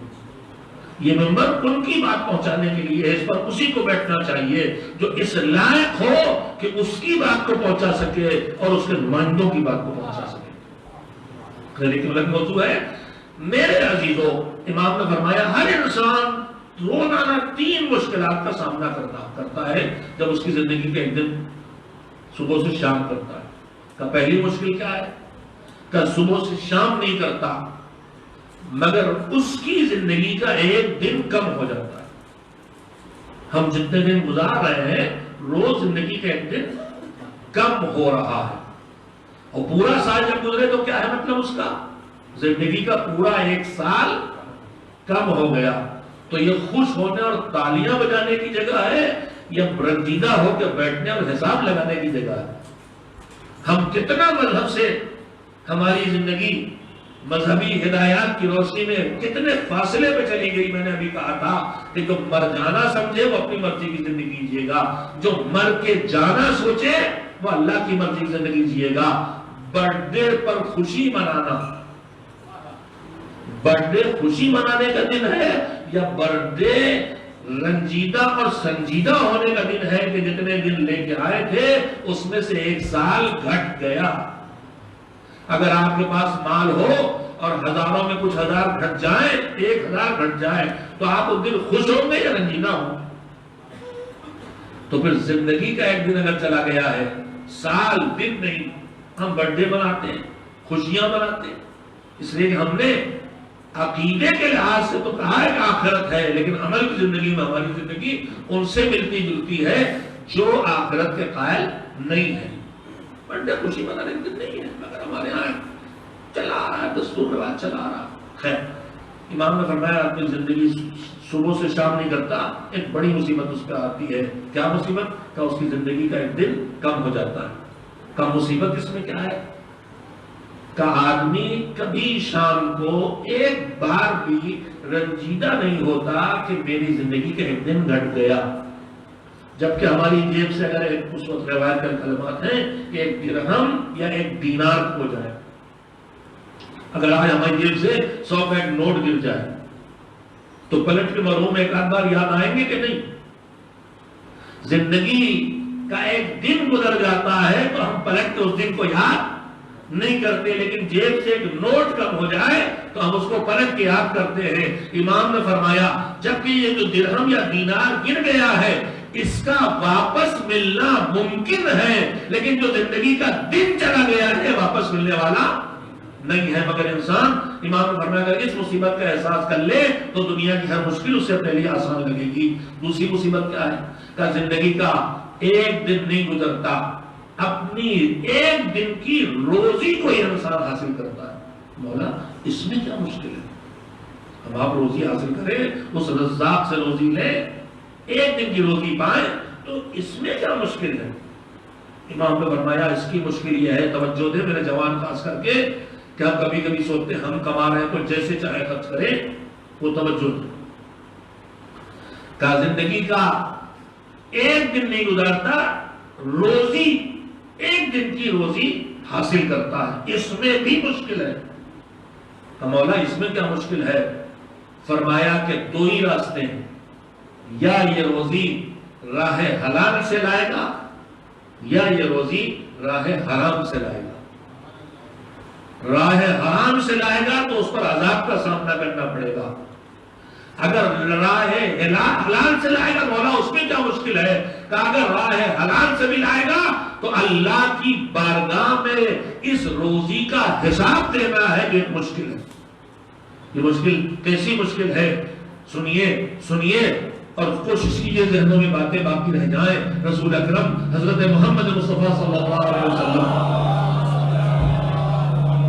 یہ منبر ان کی بات پہنچانے کے لیے ہے، اس پر اسی کو بیٹھنا چاہیے جو اس لائق ہو کہ اس کی بات کو پہنچا سکے اور اس کے نمائندوں کی بات کو پہنچا سکے۔ لیکن الگ موضوع ہے میرے عزیزوں، امام نے فرمایا ہر انسان روزانہ 3 مشکلات کا سامنا کرتا ہے جب اس کی زندگی کا ایک دن صبح سے شام کرتا ہے۔ کہ پہلی مشکل کیا ہے کہ صبح سے شام نہیں کرتا مگر اس کی زندگی کا ایک دن کم ہو جاتا ہے۔ ہم جتنے دن گزار رہے ہیں روز زندگی کا ایک دن کم ہو رہا ہے، اور پورا سال جب گزرے تو کیا ہے مطلب اس کا؟ زندگی کا پورا 1 سال کم ہو گیا۔ تو یہ خوش ہونے اور تالیاں بجانے کی جگہ ہے یا رنجیدہ ہو کے بیٹھنے اور حساب لگانے کی جگہ ہے؟ ہم کتنا مذہب سے ہماری زندگی مذہبی ہدایات کی روشنی میں کتنے فاصلے پہ چلی گئی۔ میں نے ابھی کہا تھا کہ جو مر جانا سمجھے وہ اپنی مرضی کی زندگی جیے گا، جو مر کے جانا سوچے وہ اللہ کی مرضی کی زندگی جیے گا۔ برتھ ڈے پر خوشی منانا، برتھ ڈے خوشی منانے کا دن ہے یا برتھ ڈے رنجیدہ اور سنجیدہ ہونے کا دن ہے کہ جتنے دن لے کے آئے تھے اس میں سے 1 سال گھٹ گیا؟ اگر آپ کے پاس مال ہو اور ہزاروں میں کچھ ہزار گھٹ جائیں، 1000 گھٹ جائے تو آپ اس دن خوش ہوں گے یا رنجیدہ ہوں گے؟ تو پھر زندگی کا ایک دن اگر چلا گیا ہے، سال دن نہیں، ہم برتھ ڈے مناتے ہیں، خوشیاں مناتے ہیں، اس لیے کہ ہم نے عقیدے کے لحاظ سے تو کہا ہے کہ آخرت ہے، لیکن عمل کی زندگی میں ہماری زندگی ان سے ملتی جلتی ہے جو آخرت کے قائل نہیں ہے۔ برتھ ڈے خوشی منانے کا دن نہیں ہے، مگر ہمارے یہاں چلا آ رہا ہے، دستور رواج چلا آ رہا۔ خیر، امام نے فرمایا اپنی زندگی صبح سے شام نہیں کرتا، ایک بڑی مصیبت اس پہ آتی ہے۔ کیا مصیبت؟ کہ اس کی زندگی کا ایک دن کم ہو جاتا ہے۔ کم مصیبت اس میں کیا ہے کہ آدمی کبھی شام کو ایک بار بھی رنجیدہ نہیں ہوتا کہ میری زندگی کا ایک دن گھٹ گیا، جبکہ ہماری جیب سے اگر اس وقت روایت کا کلمات ہیں کہ 1 درہم یا 1 دینار ہو جائے، اگر آج ہماری جیب سے 100 کا ایک نوٹ گر جائے تو پلٹ کے مرحوم ایک آدھ بار یاد آئیں گے کہ نہیں؟ زندگی کا ایک دن گزر جاتا ہے تو ہم پلٹ کے اس دن کو یاد نہیں کرتے، لیکن جیب سے ایک نوٹ کم ہو جائے تو ہم اس کو پلٹ کے یاد کرتے ہیں۔ امام نے فرمایا جبکہ یہ جو درہم یا دینار گر گیا ہے اس کا واپس ملنا ممکن ہے، لیکن جو زندگی کا دن چلا گیا ہے واپس ملنے والا نہیں ہے۔ مگر انسان، امام نے فرمایا اگر اس مصیبت کا احساس کر لے تو دنیا کی ہر مشکل اس سے پہلے آسان لگے گی۔ دوسری مصیبت کیا ہے کہ زندگی کا ایک دن نہیں گزرتا، اپنی ایک دن کی روزی کو یہ انسان حاصل کرتا ہے۔ مولا اس میں کیا مشکل ہے؟ اب آپ روزی حاصل کریں، اس رزاق سے روزی لیں، ایک دن کی روزی پائیں، تو اس میں کیا مشکل ہے؟ امام نے فرمایا اس کی مشکل یہ ہے، توجہ دے میرے جوان خاص کر کے، کہ ہم کبھی کبھی سوچتے ہیں ہم کما رہے ہیں تو جیسے چاہے خرچ کریں، وہ توجہ دے کہ زندگی کا ایک دن نہیں گزارتا، روزی ایک دن کی روزی حاصل کرتا ہے، اس میں بھی مشکل ہے۔ مولا اس میں کیا مشکل ہے؟ فرمایا کہ 2 ہی راستے ہیں، یا یہ روزی راہ حلال سے لائے گا یا یہ روزی راہ حرام سے لائے گا۔ راہ حرام سے لائے گا تو اس پر عذاب کا سامنا کرنا پڑے گا، اگر راہ حلال سے لائے گا مولا اس میں کیا مشکل ہے کہ اگر راہ حلال سے بھی لائے گا تو اللہ کی بارگاہ میں اس روزی کا حساب دینا ہے کہ مشکل ہے. یہ مشکل کیسی مشکل ہے؟ سنیے اور کوشش کیجئے ذہنوں میں باتیں باقی رہ جائیں. رسول اکرم حضرت محمد مصطفیٰ صلی اللہ علیہ وسلم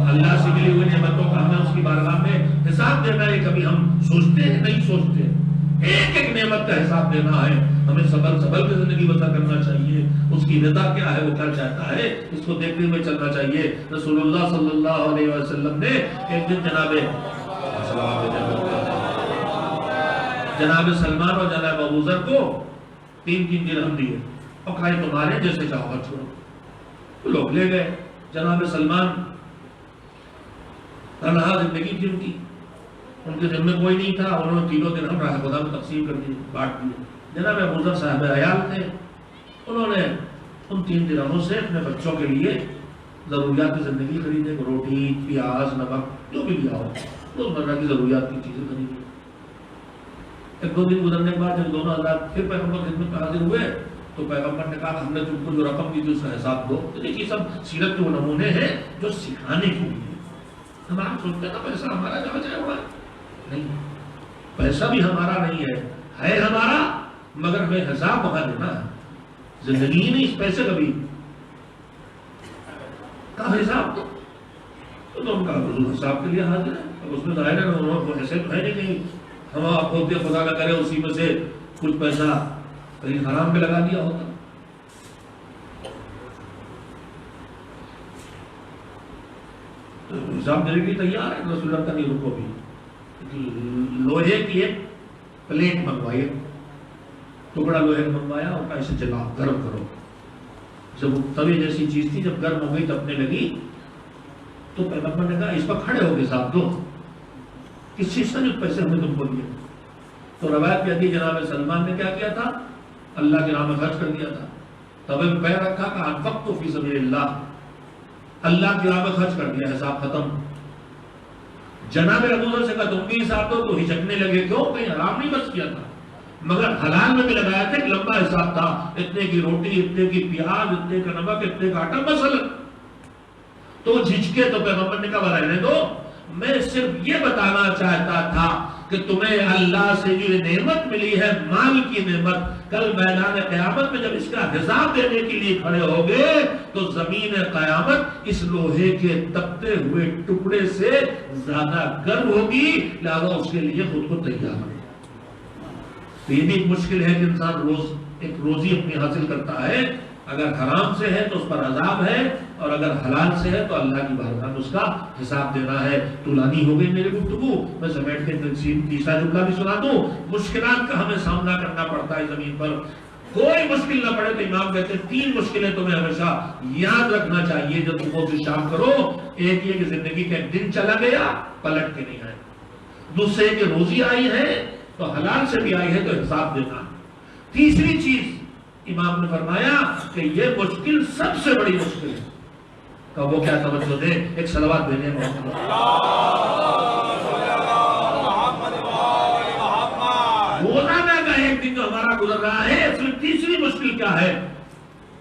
اللہ سے ملی ہوئی نعمتوں کا ہمیں اس کی بارگاہ میں حساب دینا ہے. کبھی ہم سوچتے ہیں نہیں سوچتے. ایک ایک نعمت کا حساب دینا ہے. ہمیں سبل کی زندگی بسر کرنا چاہیے. اس کی رضا کیا ہے, وہ کیا چاہتا ہے, اس کو دیکھتے ہوئے چلنا چاہیے. رسول اللہ صلی اللہ علیہ وسلم نے ایک دن جناب سلمان اور جناب ابو ذر کو 3 درہم دیے اور کہا تمہارے جیسے چاہو خرچ کرو. لوگ لے گئے. جناب سلمان تنہا زندگی تھی ان کے دل میں کوئی نہیں تھا. انہوں نے 3 درہم راہ خدا میں تقسیم کر دیے, بانٹ دیے. جناب ابو ذر صاحب عیال تھے. انہوں نے ان 3 درہموں سے اپنے بچوں کے لیے ضروریات کی زندگی خریدے. روٹی, پیاز, نمک جو بھی لیا ہو, روزمرہ کی ضروریات کی چیزیں خریدی. 1-2 دن گزرنے کے بعد جب دونوں حضرات پھر پیغمبر کی خدمت میں حاضر ہوئے تو پیغمبر نے کہا ہم نے تم کو جو رقم دی تھی اس کا حساب دو. تو دیکھیے سب سیرت کے وہ نمونے ہیں جو سکھانے کے لیے. ہم آپ سوچتے ہیں نا پیسہ ہمارا جہاں جائے ہوا ہے. نہیں, پیسہ بھی ہمارا نہیں ہے ہمارا, مگر ہمیں حساب وہاں دینا ہے. زندگی ہی نہیں اس پیسے کبھی کا حساب تو ان کا حساب کے لیے حاضر ہے. اب اس میں ظاہر ہے ایسے تو ہے نہیں ہم آپ ہوتے خدا نہ کرے اسی میں سے کچھ پیسہ کہیں حرام پہ لگا دیا ہوتا. تو حساب دینے کے لیے تیار ہے. رسول اللہ کا نہیں رکو بھی. لوہے کی ایک پلیٹ منگوائی, ٹکڑا لوہے کا منگوایا اور کہا اسے جلاؤ, گرم کرو. جب توے جیسی چیز تھی جب گرم ہو گئی تپنے لگی تو پیغمبر نے کہا اس پر کھڑے ہو کے حساب دو, کس چیز سے جو پیسے ہم نے تم کو دیے. تو روایت میں آتی جناب سلمان نے کیا کیا تھا, اللہ کے نام میں خرچ کر دیا تھا. توے میں پیر رکھا کہ انفقت فی سبیل اللہ, اللہ کے راہ میں خرچ کر دیا, حساب ختم. جناب ابو ذر سے کہا تم بھی حساب دو, تو ہچکنے لگے. کیوں؟ کہیں حرام نہیں بچ کیا تھا, مگر حلال میں بھی لگایا تھا. ایک لمبا حساب تھا, اتنے کی روٹی, اتنے کی پیاز, اتنے کا نمک, اتنے کا آٹا مثلا. تو جھجکے تو پیغمبر نے کہا رہنے دو, میں صرف یہ بتانا چاہتا تھا کہ تمہیں اللہ سے جو یہ نعمت ملی ہے, مال کی نعمت, کل میدان قیامت میں جب اس کا حساب دینے کے لیے کھڑے ہوگے تو زمین قیامت اس لوہے کے تپتے ہوئے ٹکڑے سے زیادہ گرم ہوگی, لہذا اس کے لیے خود کو تیار ہے. تو یہ بھی ایک مشکل ہے کہ انسان ایک روزی اپنی حاصل کرتا ہے. اگر حرام سے ہے تو اس پر عذاب ہے, اور اگر حلال سے ہے تو اللہ کی بارگاہ میں اس کا حساب دینا ہے. طولانی ہو گئی میری گفتگو, میں سمیٹ کے تیسرا جملہ بھی سنا دوں. مشکلات کا ہمیں سامنا کرنا پڑتا ہے زمین پر. کوئی مشکل نہ پڑے تو امام کہتے ہیں 3 مشکلیں تمہیں ہمیشہ یاد رکھنا چاہیے جب صبح سے شام کرو. ایک یہ کہ زندگی کا ایک دن چلا گیا, پلٹ کے نہیں آئے. دوسرے کہ روزی آئی ہے تو حلال سے بھی آئی ہے تو حساب دینا. تیسری چیز امام نے فرمایا کہ یہ مشکل سب سے بڑی مشکل ہے. کہ وہ کیا توجہ دے, ایک صلوات بھیجیں روزانہ کا ایک دن جو ہمارا گزر رہا ہے. اس میں تیسری مشکل کیا ہے؟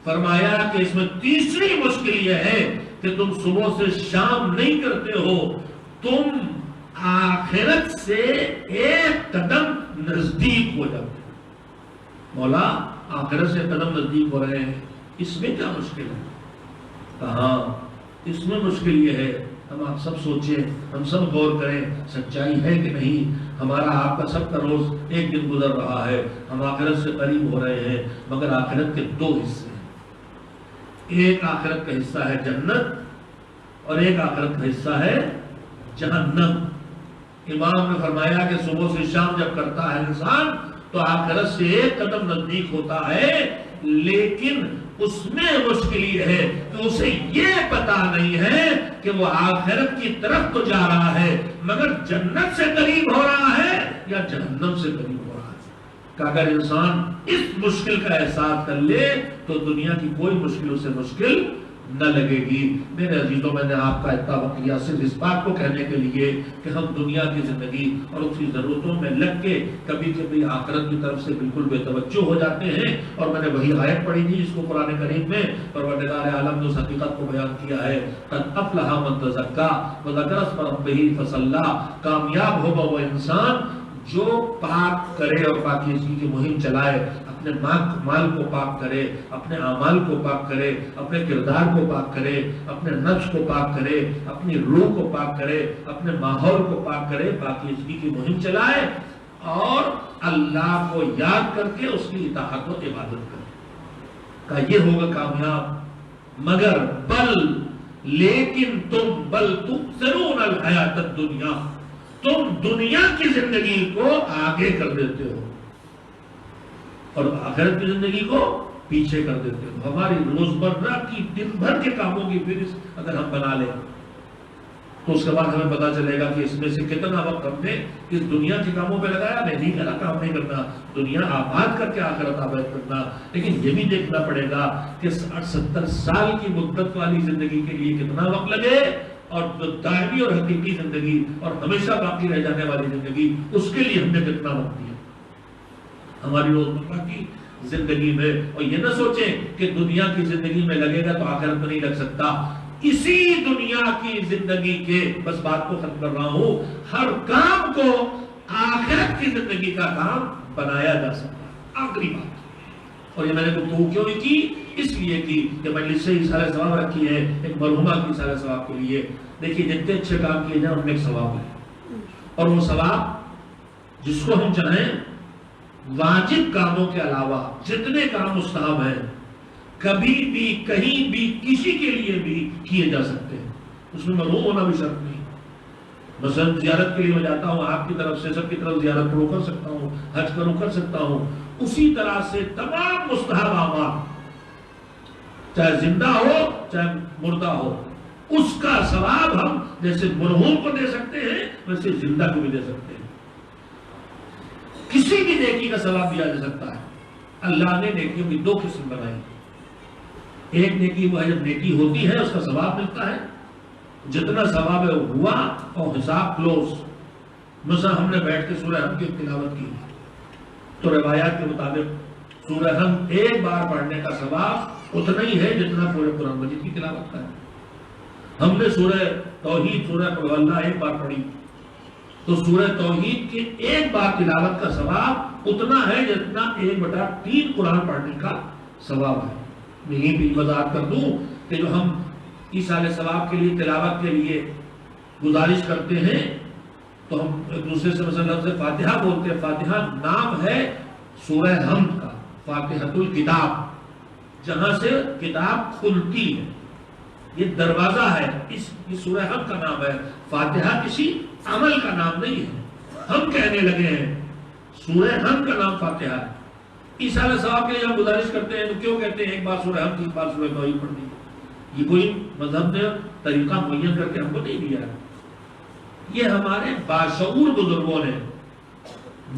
فرمایا کہ اس میں تیسری مشکل یہ ہے کہ تم صبح سے شام نہیں کرتے ہو, تم آخرت سے ایک قدم نزدیک ہو جاتے. مولا آخرت سے قدم نزدیک ہو رہے ہیں, اس میں کیا مشکل ہے؟ کہاں اس میں مشکل یہ ہے, ہم آپ سب سوچیں, ہم سب غور کریں, سچائی ہے کہ نہیں. ہمارا آپ کا سب کا روز ایک دن گزر رہا ہے, ہم آخرت سے قریب ہو رہے ہیں, مگر آخرت کے 2 حصے ہیں. ایک آخرت کا حصہ ہے جنت اور ایک آخرت کا حصہ ہے جہنم. امام نے فرمایا کہ صبح سے شام جب کرتا ہے انسان تو آخرت سے ایک قدم نزدیک ہوتا ہے, لیکن اس میں مشکل یہ ہے کہ اسے یہ پتا نہیں ہے کہ وہ آخرت کی طرف تو جا رہا ہے مگر جنت سے قریب ہو رہا ہے یا جہنم سے قریب ہو رہا ہے. کہ اگر انسان اس مشکل کا احساس کر لے تو دنیا کی کوئی مشکل اسے مشکل نہ لگے گی۔ میرے عزیزوں، میں نے آپ کا اتنا وقت لیا صرف اس بات کو کہنے کے لیے کہ ہم دنیا کی زندگی اور اس کی ضرورتوں میں لگ کے کبھی کبھی آخرت کی طرف سے بالکل بے توجہ ہو جاتے ہیں۔ اور میں نے وہی آیت پڑھی تھی جس کو قرآن کریم میں پروردگار عالم نے اس حقیقت کو بیان کیا ہے، قد افلح من تزکا وذکر اسم ربہ فصلی، کامیاب ہوگا وہ انسان جو پاک کرے اور پاکیزگی کی مہم چلائے، اپنے مال کو پاک کرے، اپنے اعمال کو پاک کرے، اپنے کردار کو پاک کرے، اپنے نفس کو پاک کرے، اپنی روح کو پاک کرے، اپنے ماحول کو پاک کرے، پاکیزگی کی مہم چلائے اور اللہ کو یاد کر کے اس کی اطاعت و عبادت کرے، کہ یہ ہوگا کامیاب۔ مگر لیکن تم تؤثرون الحیات الدنیا، تم دنیا کی زندگی کو آگے کر دیتے ہو اور آخرت کی زندگی کو پیچھے کر دیتے ہو۔ ہماری روزمرہ کی دن بھر کے کاموں کی فہرست اگر ہم بنا لیں تو اس کے بعد ہمیں پتا چلے گا کہ اس میں سے کتنا وقت ہم نے اس دنیا کے کاموں پہ لگایا۔ نہیں کرا، کام نہیں کرنا، دنیا آباد کر کے آخرت آباد کرنا۔ لیکن یہ بھی دیکھنا پڑے گا کہ 60-70 سال کی مدت والی زندگی کے لیے کتنا وقت لگے، اور جو دائمی اور حقیقی زندگی اور ہمیشہ باقی رہ جانے والی زندگی، اس کے لیے ہم نے کتنا وقت دیا ہماری روزمرہ کی زندگی میں۔ اور یہ نہ سوچیں کہ دنیا کی زندگی میں لگے گا تو آخرت میں نہیں لگ سکتا۔ اسی دنیا کی زندگی کے، بس بات کو ختم کر رہا ہوں، ہر کام کو آخرت کی زندگی کا کام بنایا جا سکتا ہے۔ آخری بات، اور یہ میں نے گفتگو کیوں نہیں کی؟ اس لیے کی کہ مجلس سے اِیصال ثواب رکھی ہے ایک مرحومہ کی اِیصال ثواب کے لیے۔ دیکھیے جتنے اچھے کام کیے جائیں ان میں ایک ثواب ہے، اور وہ ثواب جس کو ہم چاہیں واجب کاموں کے علاوہ جتنے کام مستحب ہیں کبھی بھی کہیں بھی کسی کے لیے بھی کیے جا سکتے ہیں، اس میں محروم ہونا بھی شرط نہیں۔ مثلا زیارت کے لیے میں جاتا ہوں، آپ کی طرف سے سب کی طرف زیارت کرو کر سکتا ہوں، حج کرو کر سکتا ہوں۔ اسی طرح سے تمام مستحب اعمال چاہے زندہ ہو چاہے مردہ ہو، اس کا ثواب ہم جیسے مرحوم کو دے سکتے ہیں ویسے زندہ کو بھی دے سکتے ہیں۔ کسی بھی نیکی کا ثواب دیا جا سکتا ہے۔ اللہ نے نیکیوں کی 2 قسم بنائی، ایک نیکی وہ ہے جب نیکی ہوتی ہے اس کا ثواب ملتا ہے، جتنا ثواب ہے ہوا اور حساب کلوز۔ مثلا ہم نے بیٹھ کے سورہ حمد کی تلاوت کی تو روایات کے مطابق سورہ حمد ایک بار پڑھنے کا ثواب اتنا ہی ہے جتنا پورے قرآن مجید کی تلاوت کا ہے۔ ہم نے سورہ توحید، سورہ قل اللہ ایک بار پڑھی تو سورہ توحید کی ایک بار تلاوت کا ثواب اتنا ہے جتنا 1/3 قرآن پڑھنے کا ثواب ہے۔ میں یہ بھی وضاحت کر دوں کہ جو ہم ایصال ثواب کے لیے تلاوت کے لیے گزارش کرتے ہیں تو ہم ایک دوسرے سے مثلا لفظ فاتحہ بولتے ہیں۔ فاتحہ نام ہے سورہ حمد کا، فاتحۃ الکتاب، جہاں سے کتاب کھلتی ہے، یہ دروازہ ہے، اس سورہ حمد کا نام ہے۔ فاتحہ کسی عمل کا نام نہیں ہے، ہم کہنے لگے ہیں سورہ حمد کا نام فاتحہ ہے۔ ایصال ثواب کے لیے ہم گزارش کرتے ہیں تو کیوں کہتے ہیں ایک بار سورہ حمد کی، ایک بار سورہ توحید پڑھنی؟ یہ کوئی مذہب نے طریقہ معین کر کے ہم کو نہیں دیا ہے، یہ ہمارے باشعور بزرگوں نے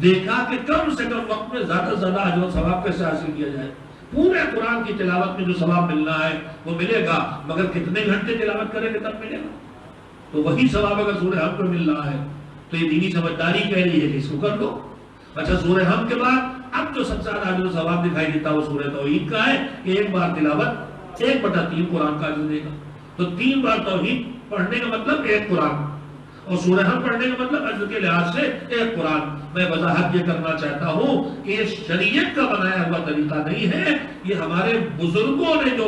دیکھا کہ کم سے کم وقت میں زیادہ سے زیادہ اجر و ثواب کیسے حاصل کیا جائے۔ پورے قرآن کی تلاوت میں جو ثواب ملنا ہے وہ ملے گا، مگر کتنے گھنٹے تلاوت کریں گے تب ملے گا؟ تو وہی ثواب اگر سورہ حمد میں مل رہا ہے تو یہ دینی سمجھداری کہہ رہی ہے کہ اس کو کر دو۔ اچھا، سورہ حمد کے بعد اب جو سب سے زیادہ اجر و ثواب دکھائی دیتا ہے وہ سورہ توحید کا ہے کہ ایک بار تلاوت 1/3 قرآن کا اجر دے گا۔ تو 3 بار توحید پڑھنے کا مطلب 1 قرآن، اور سورہ حمد پڑھنے کا مطلب اجر کے لحاظ سے 1 قرآن۔ میں وضاحت یہ کرنا چاہتا ہوں کہ یہ شریعت کا بنایا ہوا طریقہ نہیں ہے، یہ ہمارے بزرگوں نے جو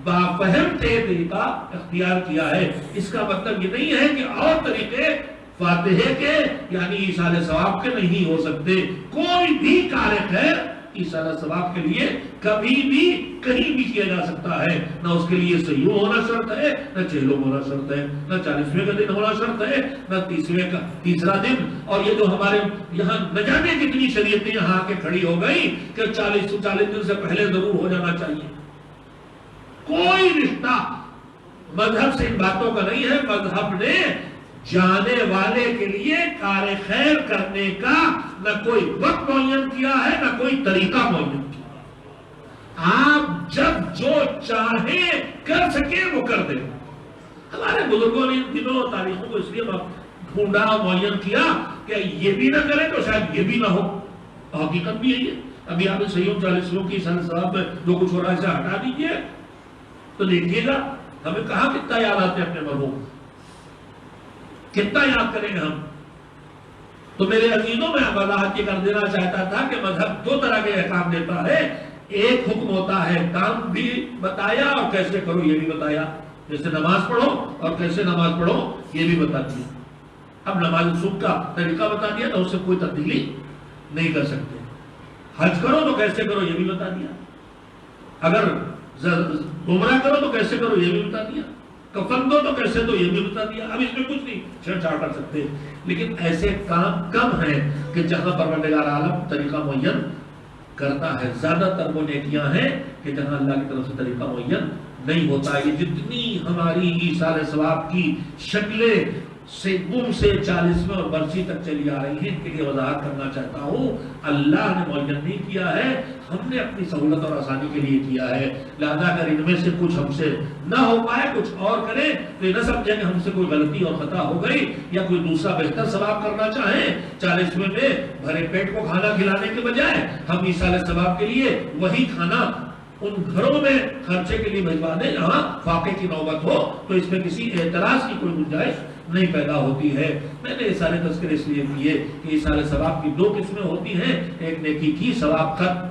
بافہم تھے طریقہ اختیار کیا ہے۔ اس کا مطلب یہ نہیں ہے کہ اور طریقے فاتحے کے یعنی ایصال ثواب کے نہیں ہو سکتے۔ کوئی بھی کارک خیر ایصال ثواب کے لیے کبھی بھی کہیں بھی کیا جا سکتا ہے، نہ اس کے لیے سیوم ہونا شرط ہے، نہ چہلم ہونا شرط ہے، نہ 40ویں کا دن ہونا شرط ہے، نہ 30ویں کا تیسرا دن۔ اور یہ جو ہمارے یہاں نہ جانے کتنی شریعتیں یہاں آ کے کھڑی ہو گئی کہ 40 دن سے پہلے ضرور ہو جانا چاہیے۔ کوئی رشتہ مذہب سے ان باتوں کا نہیں ہے۔ مذہب نے جانے والے کے لیے کار خیر کرنے کا نہ کوئی وقت معین کیا ہے نہ کوئی طریقہ معین کیا ہے۔ آپ جب جو چاہیں کر سکے وہ کر دے. ہمارے بزرگوں نے ان دنوں تاریخوں کو اس لیے ڈھونڈا معین کیا کہ یہ بھی نہ کرے تو شاید یہ بھی نہ ہو. حقیقت بھی یہی ہے. ابھی آپ نے صحیح 40 کی سال ثواب میں جو کچھ ہو رہا ہے اسے ہٹا دیجیے تو دیکھیے گا ہمیں کہاں کتنا یاد آتے ہیں اپنے مرحوم, کتنا یاد کریں گے ہم. تو میرے عزیزوں میں وضاحت یہ کر دینا چاہتا تھا کہ مذہب دو طرح کے احکام دیتا ہے. ایک حکم ہوتا ہے کام بھی بتایا اور کیسے کرو یہ بھی بتایا, جیسے نماز پڑھو اور کیسے نماز پڑھو یہ بھی بتا دیا. اب نماز صبح کا طریقہ بتا دیا تو اس سے کوئی تبدیلی نہیں کر سکتے. حج کرو تو کیسے کرو یہ بھی بتا دیا. اگر عمرہ کرو تو کیسے کرو یہ بھی بتا دیا. کفن دو تو کیسے دو یہ بھی بتا دیا. اب اس میں کچھ نہیں چھیڑ چھاڑ کر سکتے. لیکن ایسے کام کم ہیں کہ جہاں پروردگار عالم طریقہ معین کرتا ہے. زیادہ تر وہ نیکیاں ہیں کہ جہاں اللہ کی طرف سے طریقہ معین نہیں ہوتا. یہ جتنی ہماری ایصال ثواب کی شکلیں سے 40ویں اور برسی تک چلی آ رہی ہیں, ان کے لیے وضاحت کرنا چاہتا ہوں. اللہ نے معین نہیں کیا ہے, ہم نے اپنی سہولت اور آسانی کے لیے کیا ہے. لہذا اگر ان میں سے کچھ ہم سے نہ ہو پائے, کچھ اور کریں تو یہ نہ سمجھیں کہ ہم سے کوئی غلطی اور خطا ہو گئی یا کوئی دوسرا بہتر ثواب کرنا چاہیں. 40ویں میں بھرے پیٹ کو کھانا کھلانے کے بجائے ہم ایصال ثواب کے لیے وہی کھانا ان گھروں میں خرچے کے لیے بھجوا دیں جہاں فاقے کی نوبت ہو, تو اس میں کسی اعتراض کی کوئی گنجائش نہیں پیدا ہوتی ہے. میں نے یہ سارے تذکرے اس لیے کیے کہ ایصال ثواب کی 2 قسمیں ہوتی ہیں. ایک نیکی کی ثواب ختم,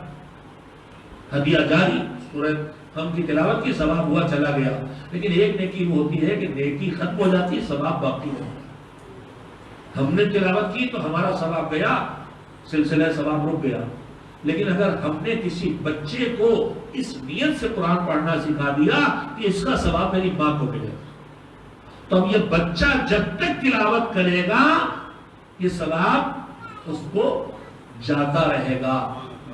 ہدیہ جاری, سورہ ہم کی تلاوت کی ثواب ہوا چلا گیا. لیکن ایک نیکی وہ ہوتی ہے کہ نیکی ختم ہو جاتی ہے, ثواب باقی ہو. ہم نے تلاوت کی تو ہمارا ثواب گیا, سلسلہ ثواب رک گیا. لیکن اگر ہم نے کسی بچے کو اس نیت سے قرآن پڑھنا سکھا دیا کہ اس کا ثواب میری ماں کو ملے, تو اب یہ بچہ جب تک تلاوت کرے گا یہ ثواب اس کو جاتا رہے گا.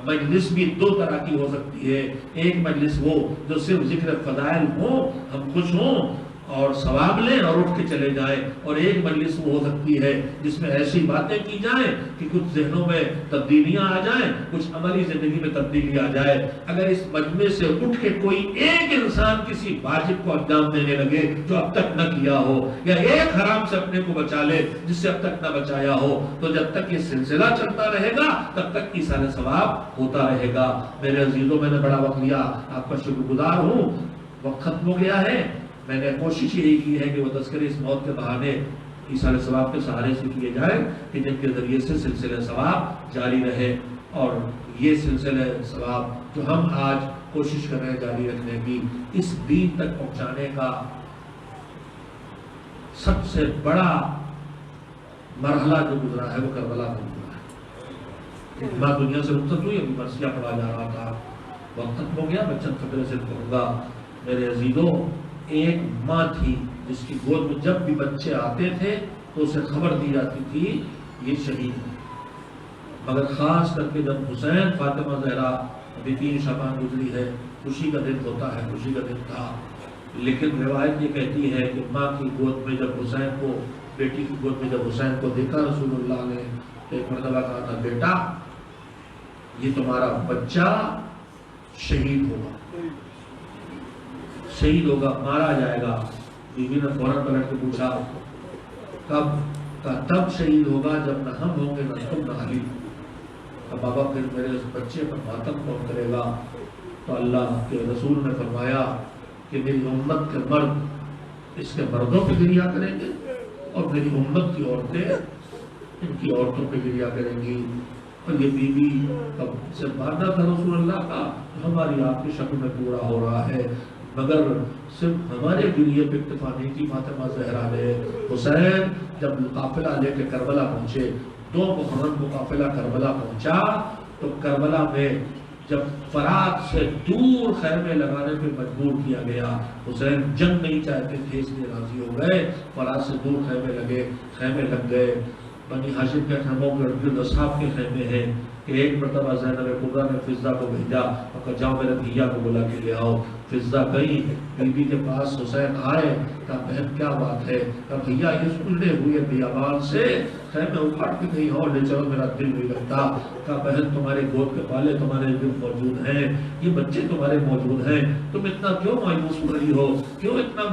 مجلس بھی 2 طرح کی ہو سکتی ہے. ایک مجلس وہ جو صرف ذکر فضائل ہو, ہم خوش ہوں اور ثواب لیں اور اٹھ کے چلے جائیں. اور ایک مجلس وہ ہو سکتی ہے جس میں ایسی باتیں کی جائیں کہ کچھ ذہنوں میں تبدیلیاں آ جائیں, کچھ عملی زندگی میں تبدیلی آ جائے. اگر اس مجلس سے اٹھ کے کوئی ایک انسان کسی واجب کو انجام دینے لگے جو اب تک نہ کیا ہو, یا ایک حرام سے اپنے کو بچا لے جس سے اب تک نہ بچایا ہو, تو جب تک یہ سلسلہ چلتا رہے گا تب تک ایصال ثواب ہوتا رہے گا. میرے عزیزوں, میں نے بڑا وقت لیا, آپ کا شکر گزار ہوں. وقت ختم ہو گیا ہے. میں نے کوشش یہی کی ہے کہ وہ تذکرے اس موت کے بہانے ایصال ثواب کے سہارے سے کیے جائیں کہ جن کے ذریعے سے سلسلہ ثواب جاری رہے. اور یہ سلسلہ ثواب جو ہم آج کوشش کر رہے ہیں جاری رکھنے کی, اس دین تک پہنچانے کا سب سے بڑا مرحلہ جو گزرا ہے وہ کربلا میں گزرا ہے. ماں دنیا سے رخصت ہوئی, ابھی مرثیہ پڑھا جا رہا تھا, وقت ختم ہو گیا. میں چند فقرے سے کہوں گا. میرے عزیزوں, ایک ماں تھی جس کی گود میں جب بھی بچے آتے تھے تو اسے خبر دی جاتی تھی یہ شہید ہے. مگر خاص کر کے جب حسین فاطمہ زہرا, ابھی 3 شعبان گزری ہے, خوشی کا دن ہوتا ہے, خوشی کا دن تھا. لیکن روایت یہ کہتی ہے کہ ماں کی گود میں جب حسین کو, بیٹی کی گود میں جب حسین کو دیکھا رسول اللہ نے, ایک مرتبہ کہا تھا بیٹا یہ تمہارا بچہ شہید ہوگا, شہید ہوگا, مارا جائے گا. بیوی نے فوراً پلٹ کے پوچھا کب؟ کہا تب شہید ہوگا جب نہ ہم ہوں گے نہ تم نہ علی. اب بابا پھر میرے اس بچے پر ماتم کون کرے گا؟ تو اللہ کے رسول نے فرمایا کہ میری امت کے مرد اس کے مردوں پہ گریہ کریں گے اور میری امت کی عورتیں ان کی عورتوں پہ گریہ کریں گی. اور یہ بیوی اب سے وعدہ تھا رسول اللہ کا ہماری آپ کی شکل میں پورا ہو رہا ہے, مگر صرف ہمارے گریے پہ اکتفا نہیں کی فاطمہ زہرا نے. حسین جب قافلہ لے کے کربلا پہنچے, 2 محرم کو قافلہ کربلا پہنچا, تو کربلا میں جب فرات سے دور خیمے لگانے پہ مجبور کیا گیا. حسین جنگ نہیں چاہتے تھے اس لیے راضی ہو گئے, فرات سے دور خیمے لگے, خیمے لگ گئے. بنی ہاشم کے خیموں کے ارد اصحاب کے خیمے ہیں کہ ایک مرتبہ زینب کبریٰ نے فضہ کو بھیجا اور کہا جاؤ میرے بھیا کو بلا کے لے آؤ. فضہ گئی, بیوی کے پاس حسین آئے کہا بہن کیا بات ہے؟ کہا بھیا اس کھلے ہوئے بیابان سے خیمے اکھاڑ کے کہیں اور لے چلو، میرا دل نہیں لگتا۔ کہا بہن تمہارے گود کے پالے تمہارے دل موجود ہیں، یہ بچے تمہارے موجود ہیں، تم اتنا کیوں مایوس ہو رہی ہو، کیوں اتنا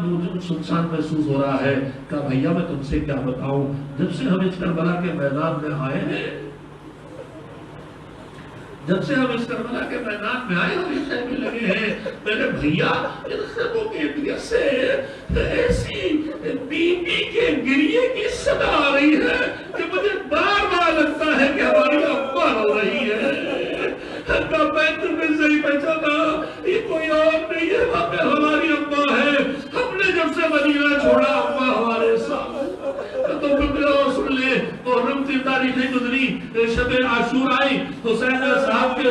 سنسان محسوس ہو رہا ہے؟ کہا بھیا میں تم سے کیا بتاؤں، جب سے ہم اس کربلا کے میدان میں آئے ہیں، جب سے ہم اس کربلا کے میدان میں آئے اور اس میں لگے ہیں، میرے بھیا ان سبوں کی طرف سے ایسی بی بی کے گریے کی صدا آ رہی ہے کہ مجھے بار بار لگتا ہے کہ ہماری اماں ہو رہی ہے۔ کہا میں تمہیں صحیح پہچانا، یہ کوئی اور نہیں ہے، واقع ہماری اماں ہے، ہم نے جب سے مدینہ چھوڑا اماں ہمارے ساتھ۔ تو سن لے، محرم کی تاریخیں گزری، شب عاشور آئی، حسین صاحب کے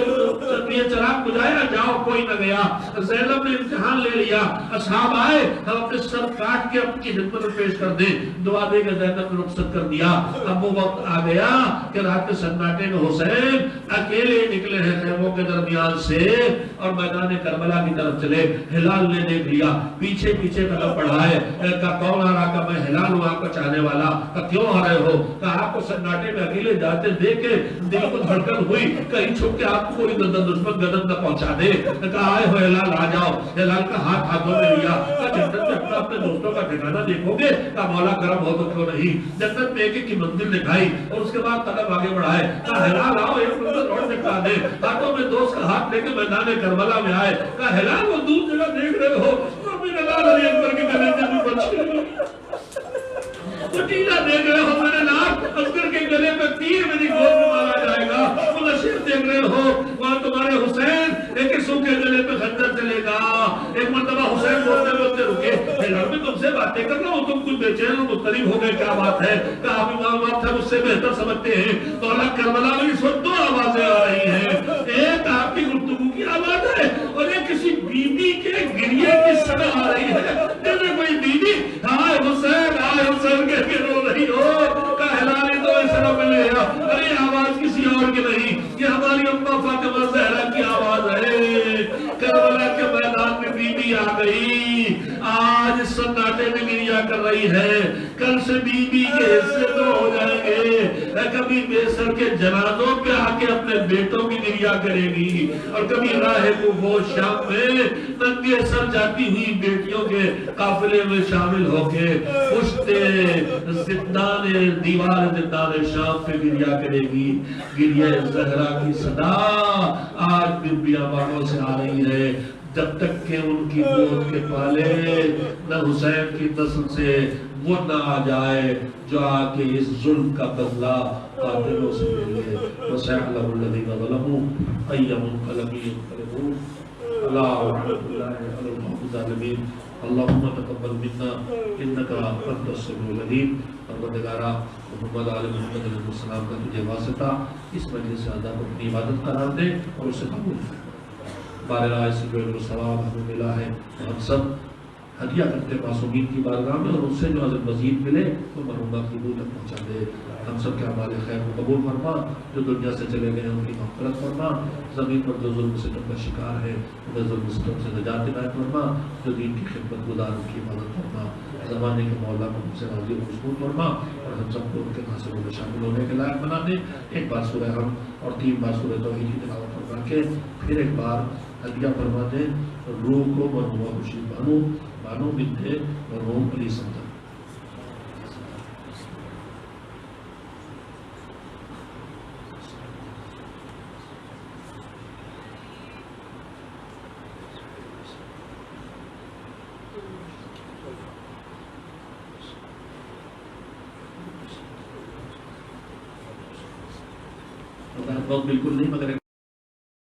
چراغ بجھایا، جاؤ کوئی نہ گیا، زینب نے امتحان لے لیا، اصحاب آئے، ہم اپنے سر کاٹ کے اپنی خدمت میں پیش کر دیں، دعا دے کے زینب نے رخصت کر دیا۔ اب وہ وقت آ گیا کہ رات کے سناٹے میں حسین اکیلے نکلے ہیں خیموں کے درمیان سے اور میدان کربلا کی طرف چلے۔ ہلال نے دیکھ لیا، پیچھے پیچھے قدم بڑھائے، کہا کون آ رہا؟ کہا میں ہلال ہوں آپ کا چاہنے والا۔ کہا کیوں آ رہے ہو؟ کہا آپ کو سناٹے میں اکیلے جاتے دیکھ کے دل کو دھڑکن ہوئی، کہیں چھپ کے آپ کو کوئی دشمن گدن نہ پہنچا دے۔ کہا آئے ہو ہلال آ جاؤ۔ ہلال کا ہاتھ ہاتھوں میں لیا، کہا جنت میں اپنے دوستوں کا ٹھکانہ دیکھو گے؟ کہا مولا کرم ہو تو کیوں نہیں۔ جنت میں ایک ایک کی منزل دکھائی اور اس کے بعد قدم آگے بڑھائے، کہا ہلال آؤ ایک منزل اور دکھا دے۔ ہاتھوں میں دوست کا ہاتھ لے کے میدان کربلا میں آئے، کہا ہلال وہ دور جگہ دیکھ رہے ہو، میرے لال علی اکبر کے گلے سے بھی بچ گئے، وٹیلا دیکھ رہے ہو، میرے لال اکبر کے گلے میں تیر میری گود میں مارا جائے گا، وہ نشیر دیکھ رہے ہو، وہاں تمہارے حسین ایک سوکھے گلے پہ خنجر چلے گا۔ ایک مرتبہ حسین بولتے بولتے رکے، ہلال میں تم سے باتیں کر رہا ہوں، تم کچھ بے چین اور مضطرب ہو گئے، کیا بات ہے؟ کہا آپ معلومات ہے مجھ سے بہتر سمجھتے ہیں، تو اللہ کربلا میں اس وقت دو آوازیں آ رہی ہیں، ایک آپ کی گفتگو کی آواز ہے اور ایک کسی بی بی کے گریے کی صدا آ رہی ہے، جیسے کوئی بی بی ہائے حسین کہہ کے رو رہی ہو۔ کہا ہلالی تو اس طرح ملے گا، ارے آواز کسی اور کی نہیں، یہ ہماری اماں فاطمہ زہرا کی آواز ہے۔ کربلا کے میدان میں بی بی آ گئی، آج سناٹے میں گریا کر رہی ہے، کل سے بی بی کے حصے دو ہو جائیں گے، کبھی بے سر کے جنازوں پہ آ کے اپنے بیٹوں کی گریا کرے گی اور کبھی راہ کو وہ شام میں ننگے سر جاتی ہوئی بیٹیوں کے قافلے میں شامل ہو کے پشتے زندان دیوار زندان شام پہ گریا کرے گی۔ گریہ زہرا کی صدا آج بھی بیابانوں سے آ رہی ہے، جب تک کہ ان کی گود کے پالے نہ حسین کی نسل سے وہ نہ آ جائے جو آ کے اس ظلم کا بدلہ قاتلوں سے لے لے۔ وَسَيَعْلَمُ الَّذِينَ ظَلَمُوا أَيَّ مُنقَلَبٍ يَنقَلِبُونَ۔ اللہم تقبل منا انکا انت السمیع العلیم۔ پروردگارا محمد آل محمد علیہ السلام کا تجھے واسطہ اس مجلس سے آداب اپنی عبادت قرار دے اور اسے قبول کر۔ بارہ اس سے جو ثواب ہمیں ملا ہے ہم سب ہدیہ کرتے معصومین کی بارگاہ میں، اور ان سے جو عزم مزید ملے تو مرحومہ کی روح تک پہنچا دے۔ ہم سب کے اعمال خیر کو قبول فرما، جو دنیا سے چلے گئے ہیں ان کی مغفرت فرما، زمین پر جو ظلم ستم کا شکار ہے انہیں ظلم ستم سے نجات عنایت فرما، جو دین کی خدمت گزار ان کی حفاظت فرما، زمانے کے مولا کو ہم سے راضی و مشکور فرما اور ہم سب کو ان کے ناصروں میں شامل ہونے کے لائق بنا دے۔ ایک بار سورہ حمد اور 3 بار سورہ توحید کی تلاوت فرما کے پھر ایک بار ہدیہ فرما دیں روح کو مرحومہ خوشی بانو بنت مرحوم علی سمدہ۔ بالکل نہیں مگر